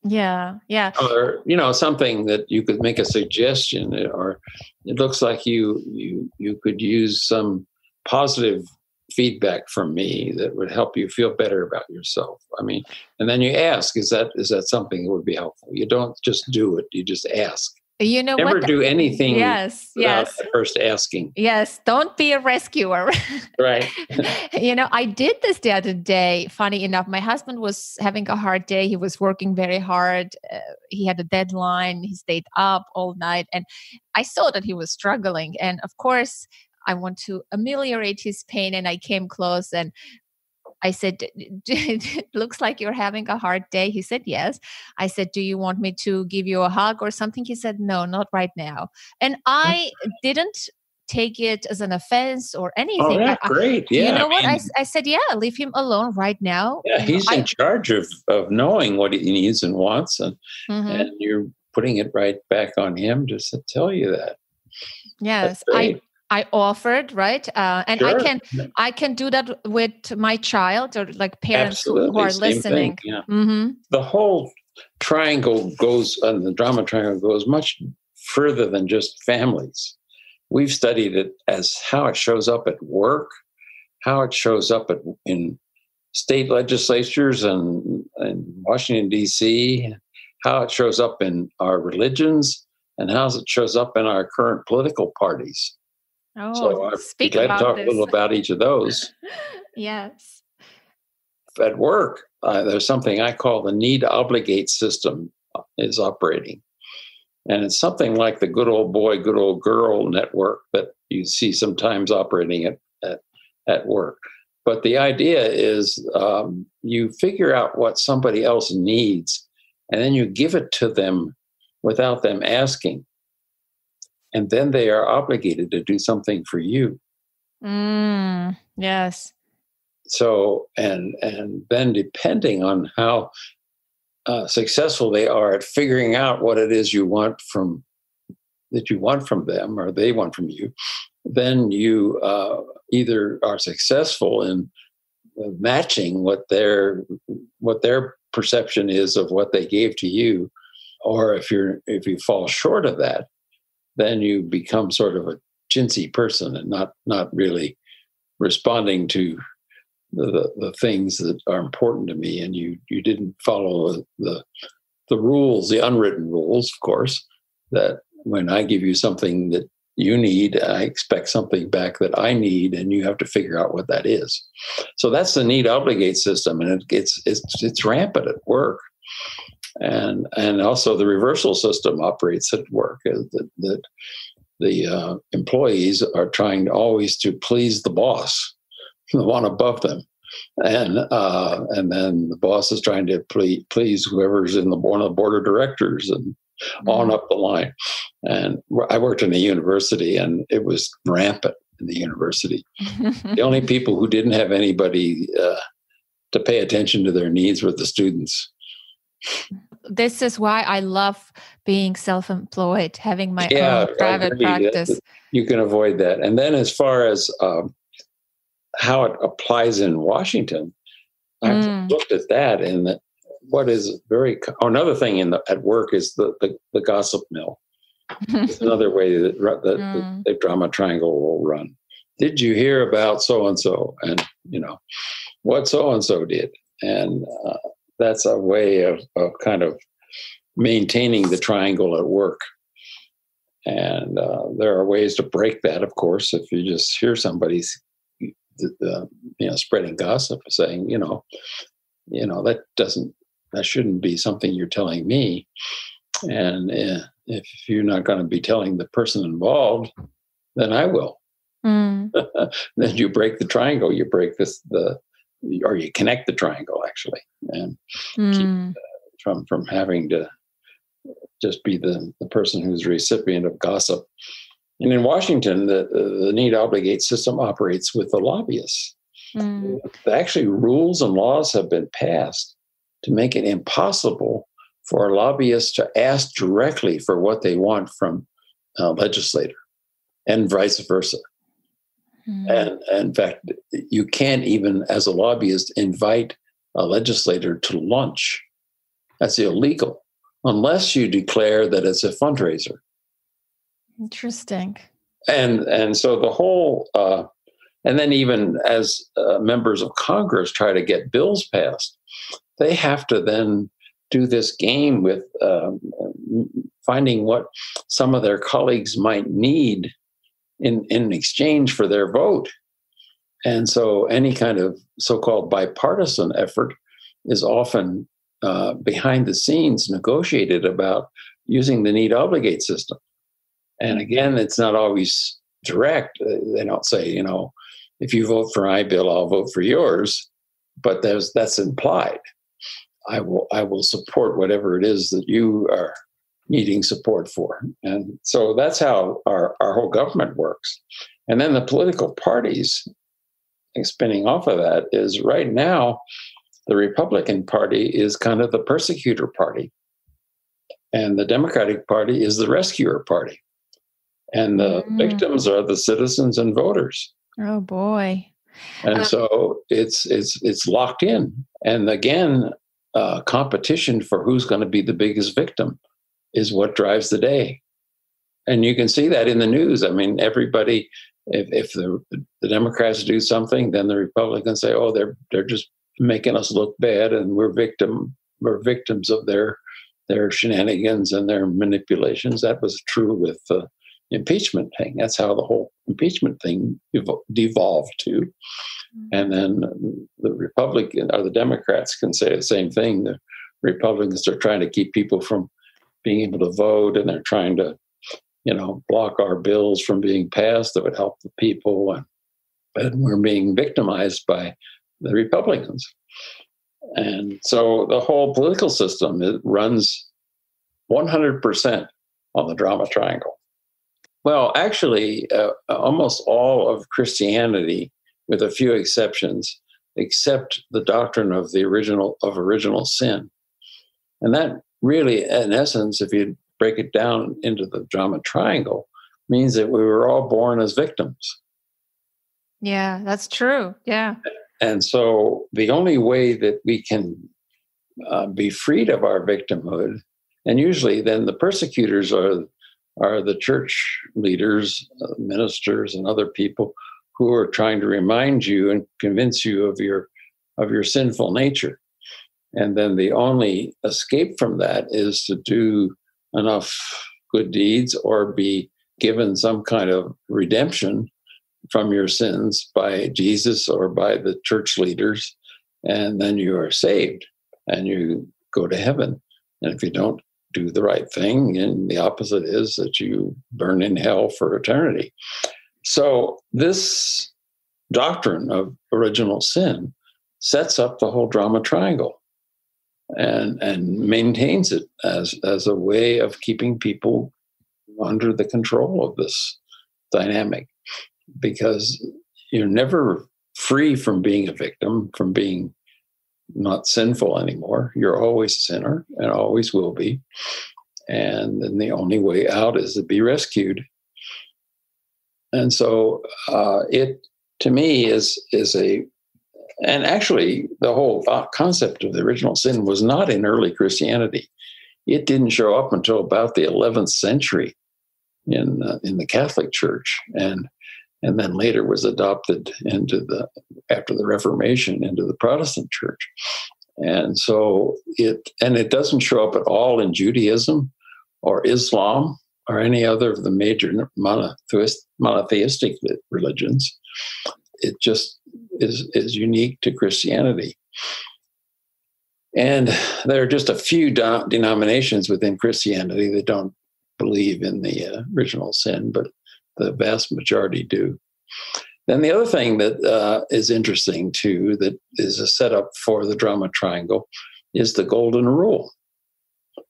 Yeah. Or, something that you could make a suggestion, or it looks like you could use some positive feedback from me that would help you feel better about yourself. And then you ask, is that something that would be helpful? You don't just do it. You just ask. Never do anything without first asking. Yes, don't be a rescuer. Right. I did this the other day. Funny enough, my husband was having a hard day. He was working very hard. He had a deadline. He stayed up all night. And I saw that he was struggling. And of course, I want to ameliorate his pain. And I came close and I said, it looks like you're having a hard day. He said, yes. I said, do you want me to give you a hug or something? He said, no, not right now. And I didn't take it as an offense or anything. Oh, that's great. Yeah. You know what? I said, yeah, leave him alone right now. Yeah, he's in charge of knowing what he needs and wants. And you're putting it right back on him just to tell you that. Yes. I offered, right? And sure. I can do that with my child, or like parents who are listening. Yeah. The whole triangle the drama triangle goes much further than just families. We've studied it as how it shows up at work, how it shows up in state legislatures and Washington, D.C., how it shows up in our religions, and how it shows up in our current political parties. Oh, so I'd like to talk a little about each of those. Yes. At work, there's something I call the need-obligate system is operating. And it's something like the good old boy, good old girl network that you see sometimes operating at work. But the idea is you figure out what somebody else needs, and then you give it to them without them asking. And then they are obligated to do something for you. Yes. So, and then depending on how successful they are at figuring out what it is you want from them, or they want from you, then you either are successful in matching what their perception is of what they gave to you, or if you fall short of that, then you become sort of a chintzy person and not really responding to the things that are important to me, and you didn't follow the rules, the unwritten rules, of course, that when I give you something that you need, I expect something back that I need, and you have to figure out what that is. So that's the need-obligate system, and it's rampant at work, and also the reversal system operates at work. That the employees are trying always to please the boss, the one above them, and then the boss is trying to please whoever's in one of the board of directors, and on up the line. And I worked in a university, and it was rampant in the university. The only people who didn't have anybody to pay attention to their needs were the students. This is why I love being self-employed, having my own private practice. You can avoid that. And then as far as how it applies in Washington, I've looked at that, and what is another thing at work is the gossip mill. It's another way that the drama triangle will run. Did you hear about so-and-so? And, what so-and-so did? And that's a way of kind of maintaining the triangle at work. And there are ways to break that, of course. If you just hear somebody's spreading gossip, saying, that shouldn't be something you're telling me. And if you're not going to be telling the person involved, then I will. Then you break the triangle. You break or you connect the triangle, actually, and keep from having to just be the person who's the recipient of gossip. And in Washington, the need-obligate system operates with the lobbyists. Actually, rules and laws have been passed to make it impossible for a lobbyist to ask directly for what they want from a legislator, and vice versa. And in fact, you can't even, as a lobbyist, invite a legislator to lunch. That's illegal, unless you declare that it's a fundraiser. Interesting. And so the whole, and then even as members of Congress try to get bills passed, they have to then do this game with finding what some of their colleagues might need in exchange for their vote. And so any kind of so-called bipartisan effort is often behind the scenes negotiated about using the need-obligate system. And again, it's not always direct. They don't say, if you vote for my bill, I'll vote for yours. But that's implied. I will support whatever it is that you are needing support for. And so that's how our whole government works. And then the political parties, spinning off of that, is right now, the Republican Party is kind of the persecutor party. And the Democratic Party is the rescuer party. And the victims are the citizens and voters. Oh, boy. And so it's locked in. And again, competition for who's going to be the biggest victim is what drives the day. And you can see that in the news. I mean, everybody, if the Democrats do something, then the Republicans say, oh, they're just making us look bad, and we're victims of their shenanigans and their manipulations. That was true with the impeachment thing. That's how the whole impeachment thing devolved to. And then the Democrats can say the same thing. The Republicans are trying to keep people from being able to vote, and they're trying to, block our bills from being passed that would help the people. And we're being victimized by the Republicans. And so the whole political system, it runs 100% on the drama triangle. Well, actually, almost all of Christianity, with a few exceptions, accept the doctrine of original sin. And that really, in essence, if you break it down into the drama triangle, means that we were all born as victims. Yeah, that's true. Yeah. And so the only way that we can be freed of our victimhood, and usually then the persecutors are the church leaders, ministers, and other people who are trying to remind you and convince you of your sinful nature. And then the only escape from that is to do enough good deeds or be given some kind of redemption from your sins by Jesus or by the church leaders, and then you are saved and you go to heaven. And if you don't do the right thing, and the opposite is that you burn in hell for eternity. So this doctrine of original sin sets up the whole drama triangle and maintains it as a way of keeping people under the control of this dynamic, because you're never free from being a victim, from being not sinful anymore. You're always a sinner and always will be. And then the only way out is to be rescued. And so it, to me, is and actually the whole concept of the original sin was not in early Christianity. It didn't show up until about the 11th century in the Catholic Church, and then later was adopted after the Reformation into the Protestant Church. And so it doesn't show up at all in Judaism or Islam or any other of the major monotheistic religions. It just is unique to Christianity. And there are just a few denominations within Christianity that don't believe in the original sin, but the vast majority do. Then the other thing that is interesting too, that is a setup for the drama triangle, is the golden rule.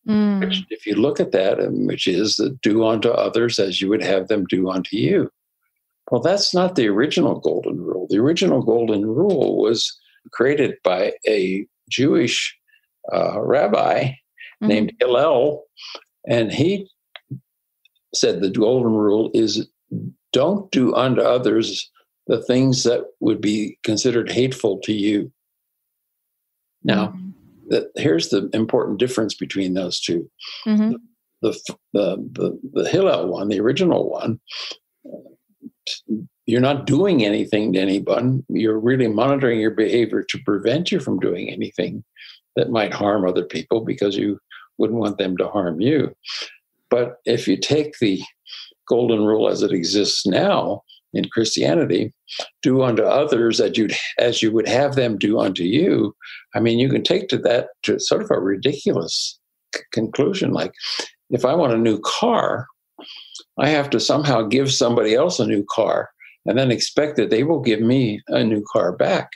Which, if you look at that, which is that do unto others as you would have them do unto you. Well, that's not the original golden rule. The original golden rule was created by a Jewish rabbi named Hillel, and he said the golden rule is don't do unto others the things that would be considered hateful to you. Now, here's the important difference between those two. The Hillel one, the original one, you're not doing anything to anyone. You're really monitoring your behavior to prevent you from doing anything that might harm other people, because you wouldn't want them to harm you. But if you take the golden rule as it exists now in Christianity, do unto others as you would have them do unto you, I mean, you can take that to sort of a ridiculous conclusion. Like, if I want a new car, I have to somehow give somebody else a new car and then expect that they will give me a new car back.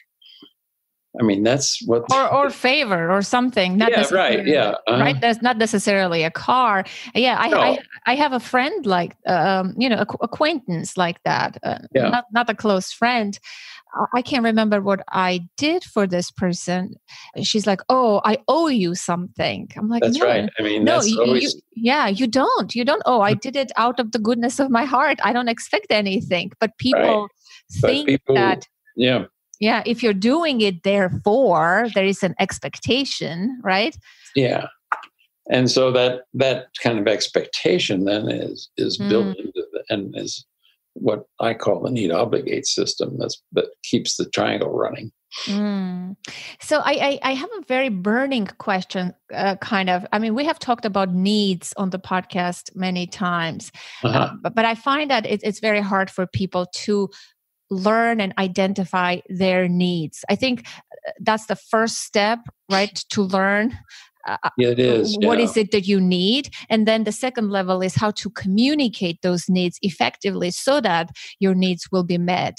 I mean, that's what... Or favor or something. Not right. Yeah. Right. That's not necessarily a car. Yeah. I have a friend like, acquaintance like that. Not a close friend. I can't remember what I did for this person. She's like, "Oh, I owe you something." I'm like, "That's right." I mean, no, you don't. You don't owe. I did it out of the goodness of my heart. I don't expect anything. But people think that, if you're doing it, therefore there is an expectation, right? Yeah, and so that kind of expectation then is built into and is what I call the need obligate system that keeps the triangle running. So I have a very burning question, we have talked about needs on the podcast many times, but I find that it's very hard for people to learn and identify their needs. I think that's the first step, right? To learn it is. What is it that you need? And then the second level is how to communicate those needs effectively so that your needs will be met.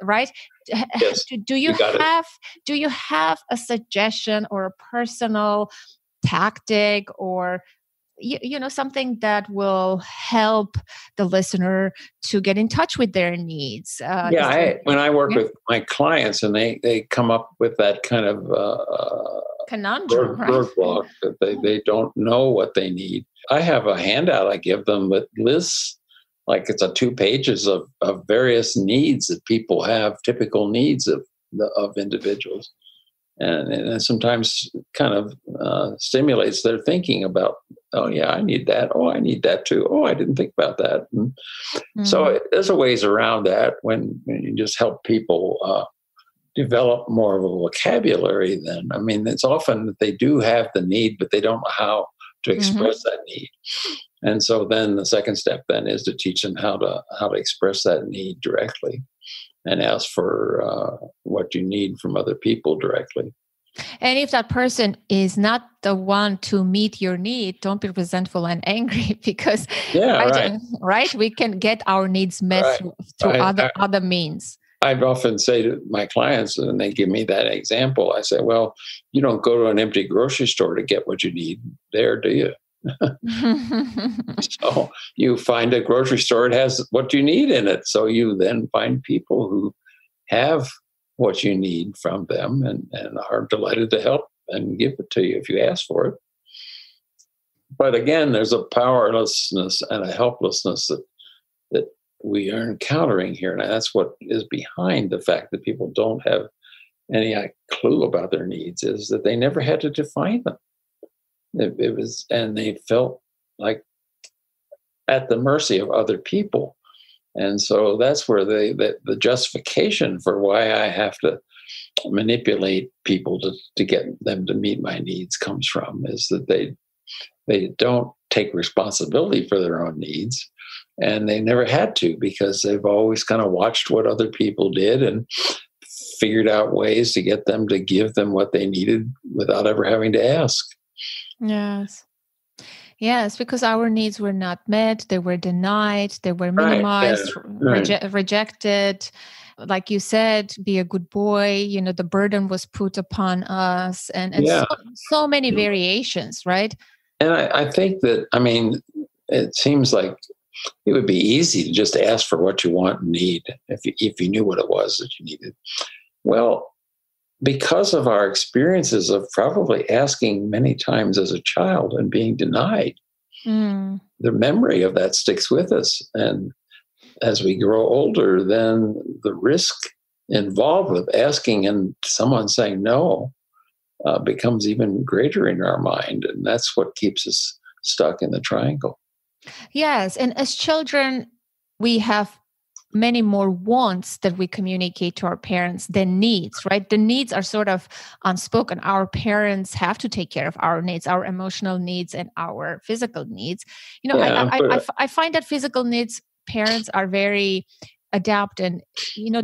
Right? Yes, do you have a suggestion or a personal tactic or something that will help the listener to get in touch with their needs. When I work with my clients and they come up with that kind of conundrum, right? roadblock that they don't know what they need, I have a handout I give them that lists, like it's 2 pages of various needs that people have, typical needs of individuals. And it sometimes kind of stimulates their thinking about, oh, yeah, I need that. Oh, I need that too. Oh, I didn't think about that. And so there's a ways around that when you just help people develop more of a vocabulary then. I mean, it's often that they do have the need, but they don't know how to express that need. And so then the second step then is to teach them how to express that need directly and ask for what you need from other people directly. And if that person is not the one to meet your need, don't be resentful and angry because right? We can get our needs met through other means. I'd often say to my clients, and they give me that example, I say, well, you don't go to an empty grocery store to get what you need there, do you? So you find a grocery store, it has what you need in it. So you then find people who have what you need from them and are delighted to help and give it to you if you ask for it. But again, there's a powerlessness and a helplessness that we are encountering here. And that's what is behind the fact that people don't have any clue about their needs, is that they never had to define them. It was, and they felt like at the mercy of other people. And so that's where the justification for why I have to manipulate people to get them to meet my needs comes from, is that they don't take responsibility for their own needs. And they never had to, because they've always kind of watched what other people did and figured out ways to get them to give them what they needed without ever having to ask. Yes, because our needs were not met, they were denied, they were minimized, rejected. Like you said, be a good boy, the burden was put upon us, and so many variations, right? And I think that, it seems like it would be easy to just ask for what you want and need if you knew what it was that you needed. Well, because of our experiences of probably asking many times as a child and being denied, the memory of that sticks with us. And as we grow older, then the risk involved with asking and someone saying no becomes even greater in our mind. And that's what keeps us stuck in the triangle. Yes. And as children, we have many more wants that we communicate to our parents than needs, right? The needs are sort of unspoken. Our parents have to take care of our needs, our emotional needs and our physical needs. I find that physical needs, parents are very adept and,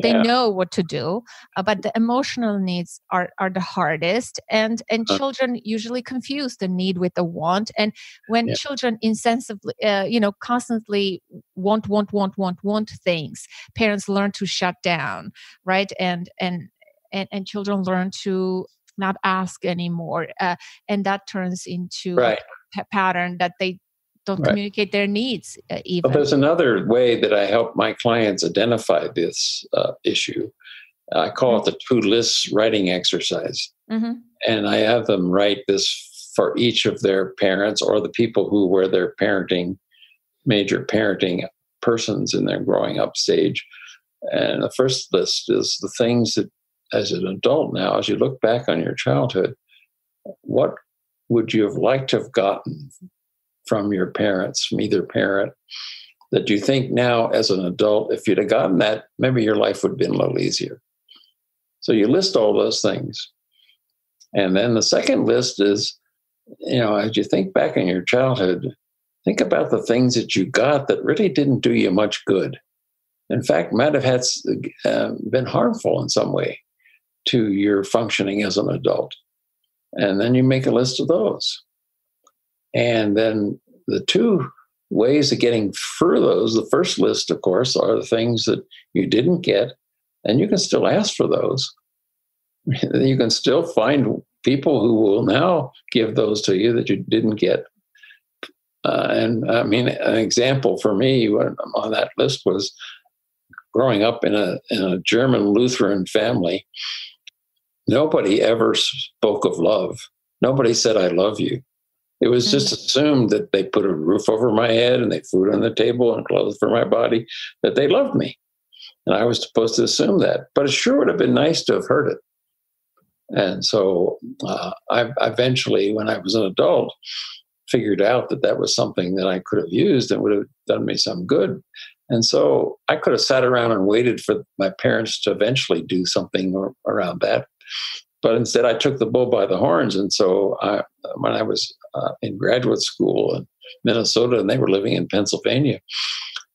they know what to do, but the emotional needs are the hardest. And children usually confuse the need with the want. And when children insensibly, constantly want things, parents learn to shut down, right? And children learn to not ask anymore. And that turns into a pattern that they don't communicate their needs even. But there's another way that I help my clients identify this issue. I call it the 2 lists writing exercise. And I have them write this for each of their parents or the people who were their major parenting persons in their growing up stage. And the first list is the things that, as an adult now, as you look back on your childhood, what would you have liked to have gotten from your parents, from either parent, that you think now as an adult, if you'd have gotten that, maybe your life would have been a little easier. So you list all those things. And then the second list is, as you think back in your childhood, think about the things that you got that really didn't do you much good. In fact, might have been harmful in some way to your functioning as an adult. And then you make a list of those. And then the 2 ways of getting through those, the first list, of course, are the things that you didn't get, and you can still ask for those. You can still find people who will now give those to you that you didn't get And I mean, an example for me on that list was growing up in a German Lutheran family. Nobody ever spoke of love. Nobody said, "I love you." It was just assumed that they put a roof over my head and they food on the table and clothes for my body, that they loved me. And I was supposed to assume that. But it sure would have been nice to have heard it. And so I eventually, when I was an adult, figured out that that was something that I could have used and would have done me some good. And so I could have sat around and waited for my parents to eventually do something around that. But instead, I took the bull by the horns. And so when I was in graduate school in Minnesota and they were living in Pennsylvania,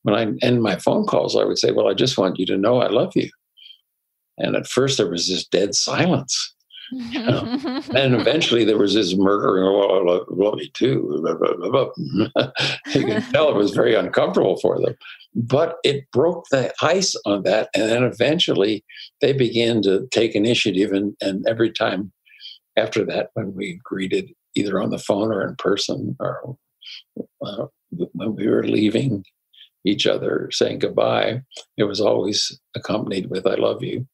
when I end my phone calls, I would say, "Well, I just want you to know I love you." And at first, there was this dead silence. You know? And eventually there was this murmuring, "Well, I love you too." You can tell it was very uncomfortable for them. But it broke the ice on that. And then eventually they began to take initiative. And every time after that, when we greeted either on the phone or in person, or when we were leaving each other, saying goodbye, it was always accompanied with "I love you."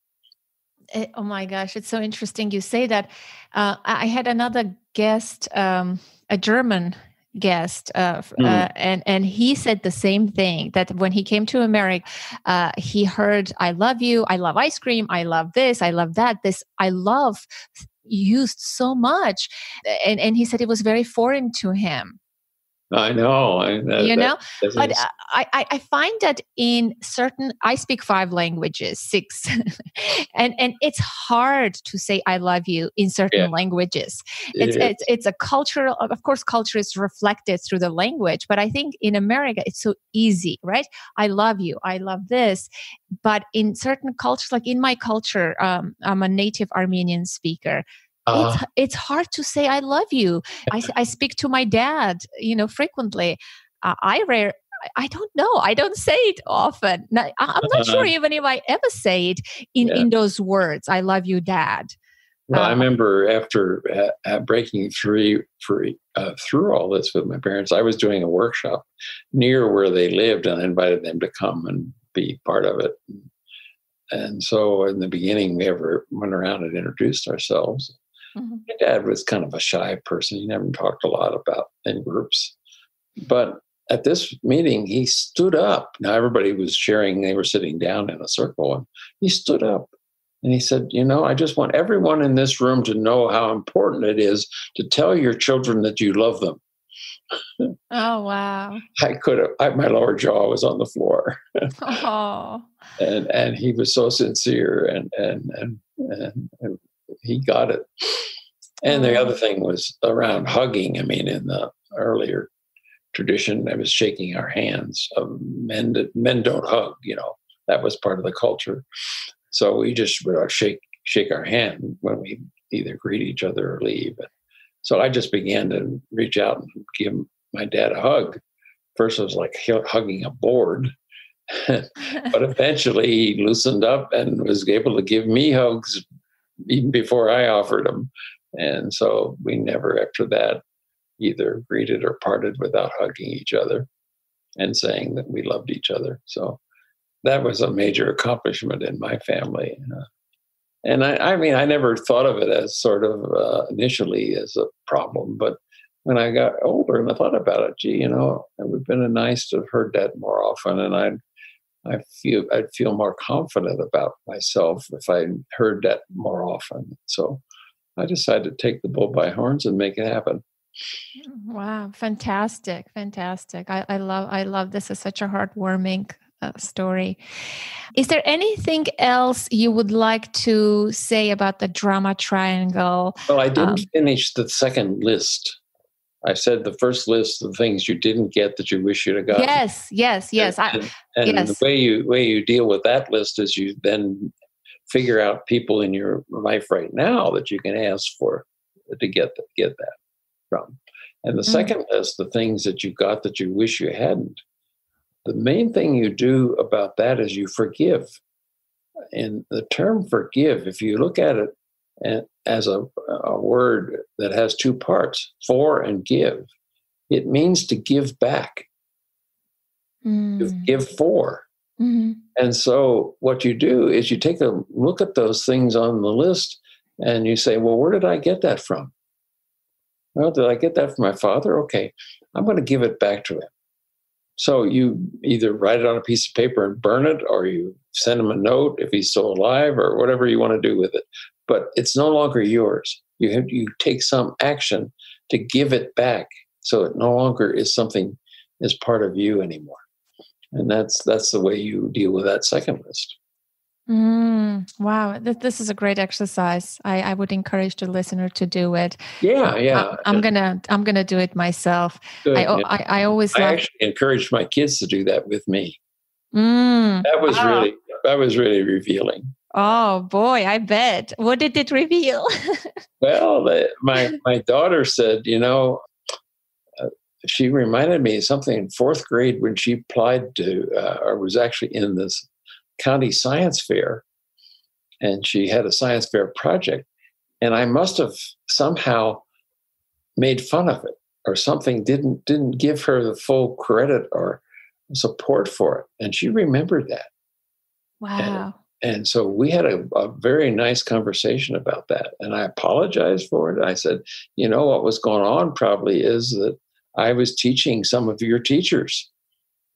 Oh my gosh, it's so interesting you say that. I had another guest, a German guest, and he said the same thing, that when he came to America, he heard "I love you," "I love ice cream," "I love this," "I love that." This "I love" used so much, and he said it was very foreign to him. I know. But I find that in certain, I speak 5 languages, 6, and it's hard to say "I love you" in certain languages. It's a cultural, of course, culture is reflected through the language, but I think in America it's so easy, right? "I love you," "I love this," but in certain cultures, like in my culture, I'm a native Armenian speaker. It's hard to say "I love you." I speak to my dad, frequently. I don't know. I don't say it often. I'm not sure even if I ever say it in those words. "I love you, Dad." Well, I remember after breaking through all this with my parents, I was doing a workshop near where they lived, and I invited them to come and be part of it. And so in the beginning, we ever went around and introduced ourselves. Mm-hmm. My dad was kind of a shy person. He never talked a lot about in groups. But at this meeting, he stood up. Now, everybody was sharing. They were sitting down in a circle, and he stood up. And he said, "I just want everyone in this room to know how important it is to tell your children that you love them." Oh, wow. My lower jaw was on the floor. Oh. And he was so sincere, and he got it. And the other thing was around hugging. I mean, in the earlier tradition, I was shaking our hands. Men don't hug, that was part of the culture. So we just would shake our hand when we either greet each other or leave. So I just began to reach out and give my dad a hug. First, it was like hugging a board. But eventually he loosened up and was able to give me hugs even before I offered them. And so we never after that either greeted or parted without hugging each other and saying that we loved each other. So that was a major accomplishment in my family. And I mean, I never thought of it as sort of initially as a problem, but when I got older and I thought about it, gee, it would have been nice to have heard that more often. And I'd feel more confident about myself if I heard that more often. So I decided to take the bull by horns and make it happen. Wow, fantastic. I love this. Is such a heartwarming story. Is there anything else you would like to say about the drama triangle? Well, I didn't finish the second list. I said the first list of things you didn't get that you wish you'd have gotten. Yes. And the way you deal with that list is you then figure out people in your life right now that you can ask for to get that from. And the second list, the things that you got that you wish you hadn't. The main thing you do about that is you forgive. And the term forgive, if you look at it as a word that has 2 parts, for and give. It means to give back, to give for. Mm-hmm. And so what you do is you take a look at those things on the list and you say, well, where did I get that from? Well, did I get that from my father? Okay, I'm going to give it back to him. So you either write it on a piece of paper and burn it, or you send him a note if he's still alive, or whatever you want to do with it. But it's no longer yours. You take some action to give it back, so it no longer is something is part of you anymore. And that's the way you deal with that second list. Wow, this is a great exercise. I would encourage the listener to do it. Yeah. I'm gonna do it myself. Good. I always actually encouraged my kids to do that with me. That was really revealing. Oh boy, I bet. What did it reveal? Well, my daughter said, she reminded me of something in fourth grade when she applied to, or was actually in this county science fair, and she had a science fair project, and I must have somehow made fun of it or something, didn't give her the full credit or support for it, and she remembered that. Wow. And so we had a very nice conversation about that, and I apologized for it. I said, what was going on probably is that I was teaching some of your teachers,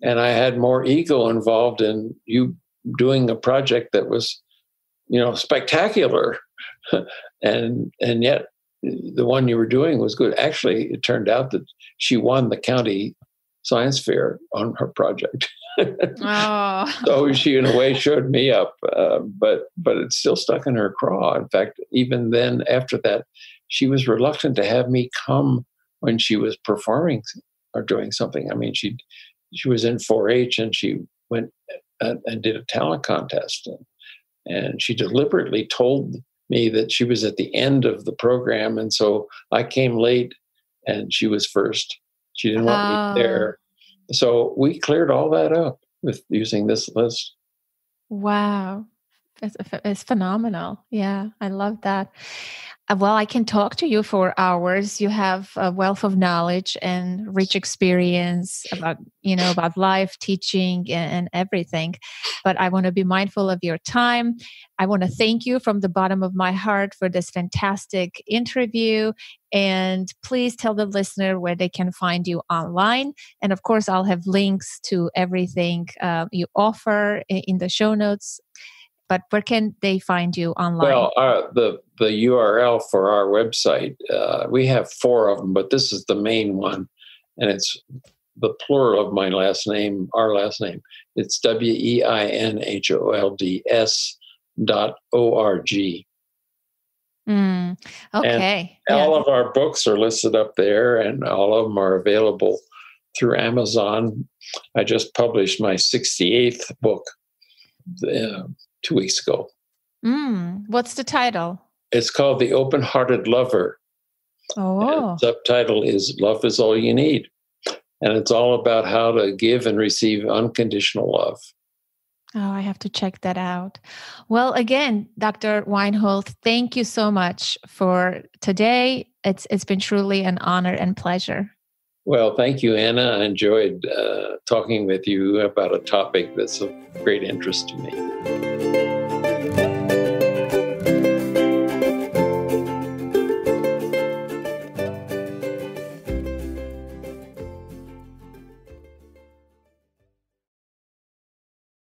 and I had more ego involved in you doing a project that was, spectacular. and yet the one you were doing was good. Actually, it turned out that she won the county science fair on her project. Oh. So she, in a way, showed me up, but it still stuck in her craw. In fact, even then, after that, she was reluctant to have me come when she was performing or doing something. I mean, she was in 4-H, and she went and did a talent contest, and she deliberately told me that she was at the end of the program, and so I came late, and she was first. She didn't want me there, so we cleared all that up with using this list. Wow, it's phenomenal. Yeah, I love that. Well, I can talk to you for hours. You have a wealth of knowledge and rich experience about life, teaching, and everything. But I want to be mindful of your time. I want to thank you from the bottom of my heart for this fantastic interview. And please tell the listener where they can find you online. And of course, I'll have links to everything you offer in the show notes. But where can they find you online? Well, the URL for our website, we have 4 of them, but this is the main one, and it's the plural of my last name, our last name. It's weinholds.org. Okay. And all of our books are listed up there, and all of them are available through Amazon. I just published my 68th book 2 weeks ago. What's the title? It's called The Open-Hearted Lover. Oh. And the subtitle is Love is All You Need. And it's all about how to give and receive unconditional love. Oh, I have to check that out. Well, again, Dr. Weinhold, thank you so much for today. It's been truly an honor and pleasure. Well, thank you, Anna. I enjoyed talking with you about a topic that's of great interest to me.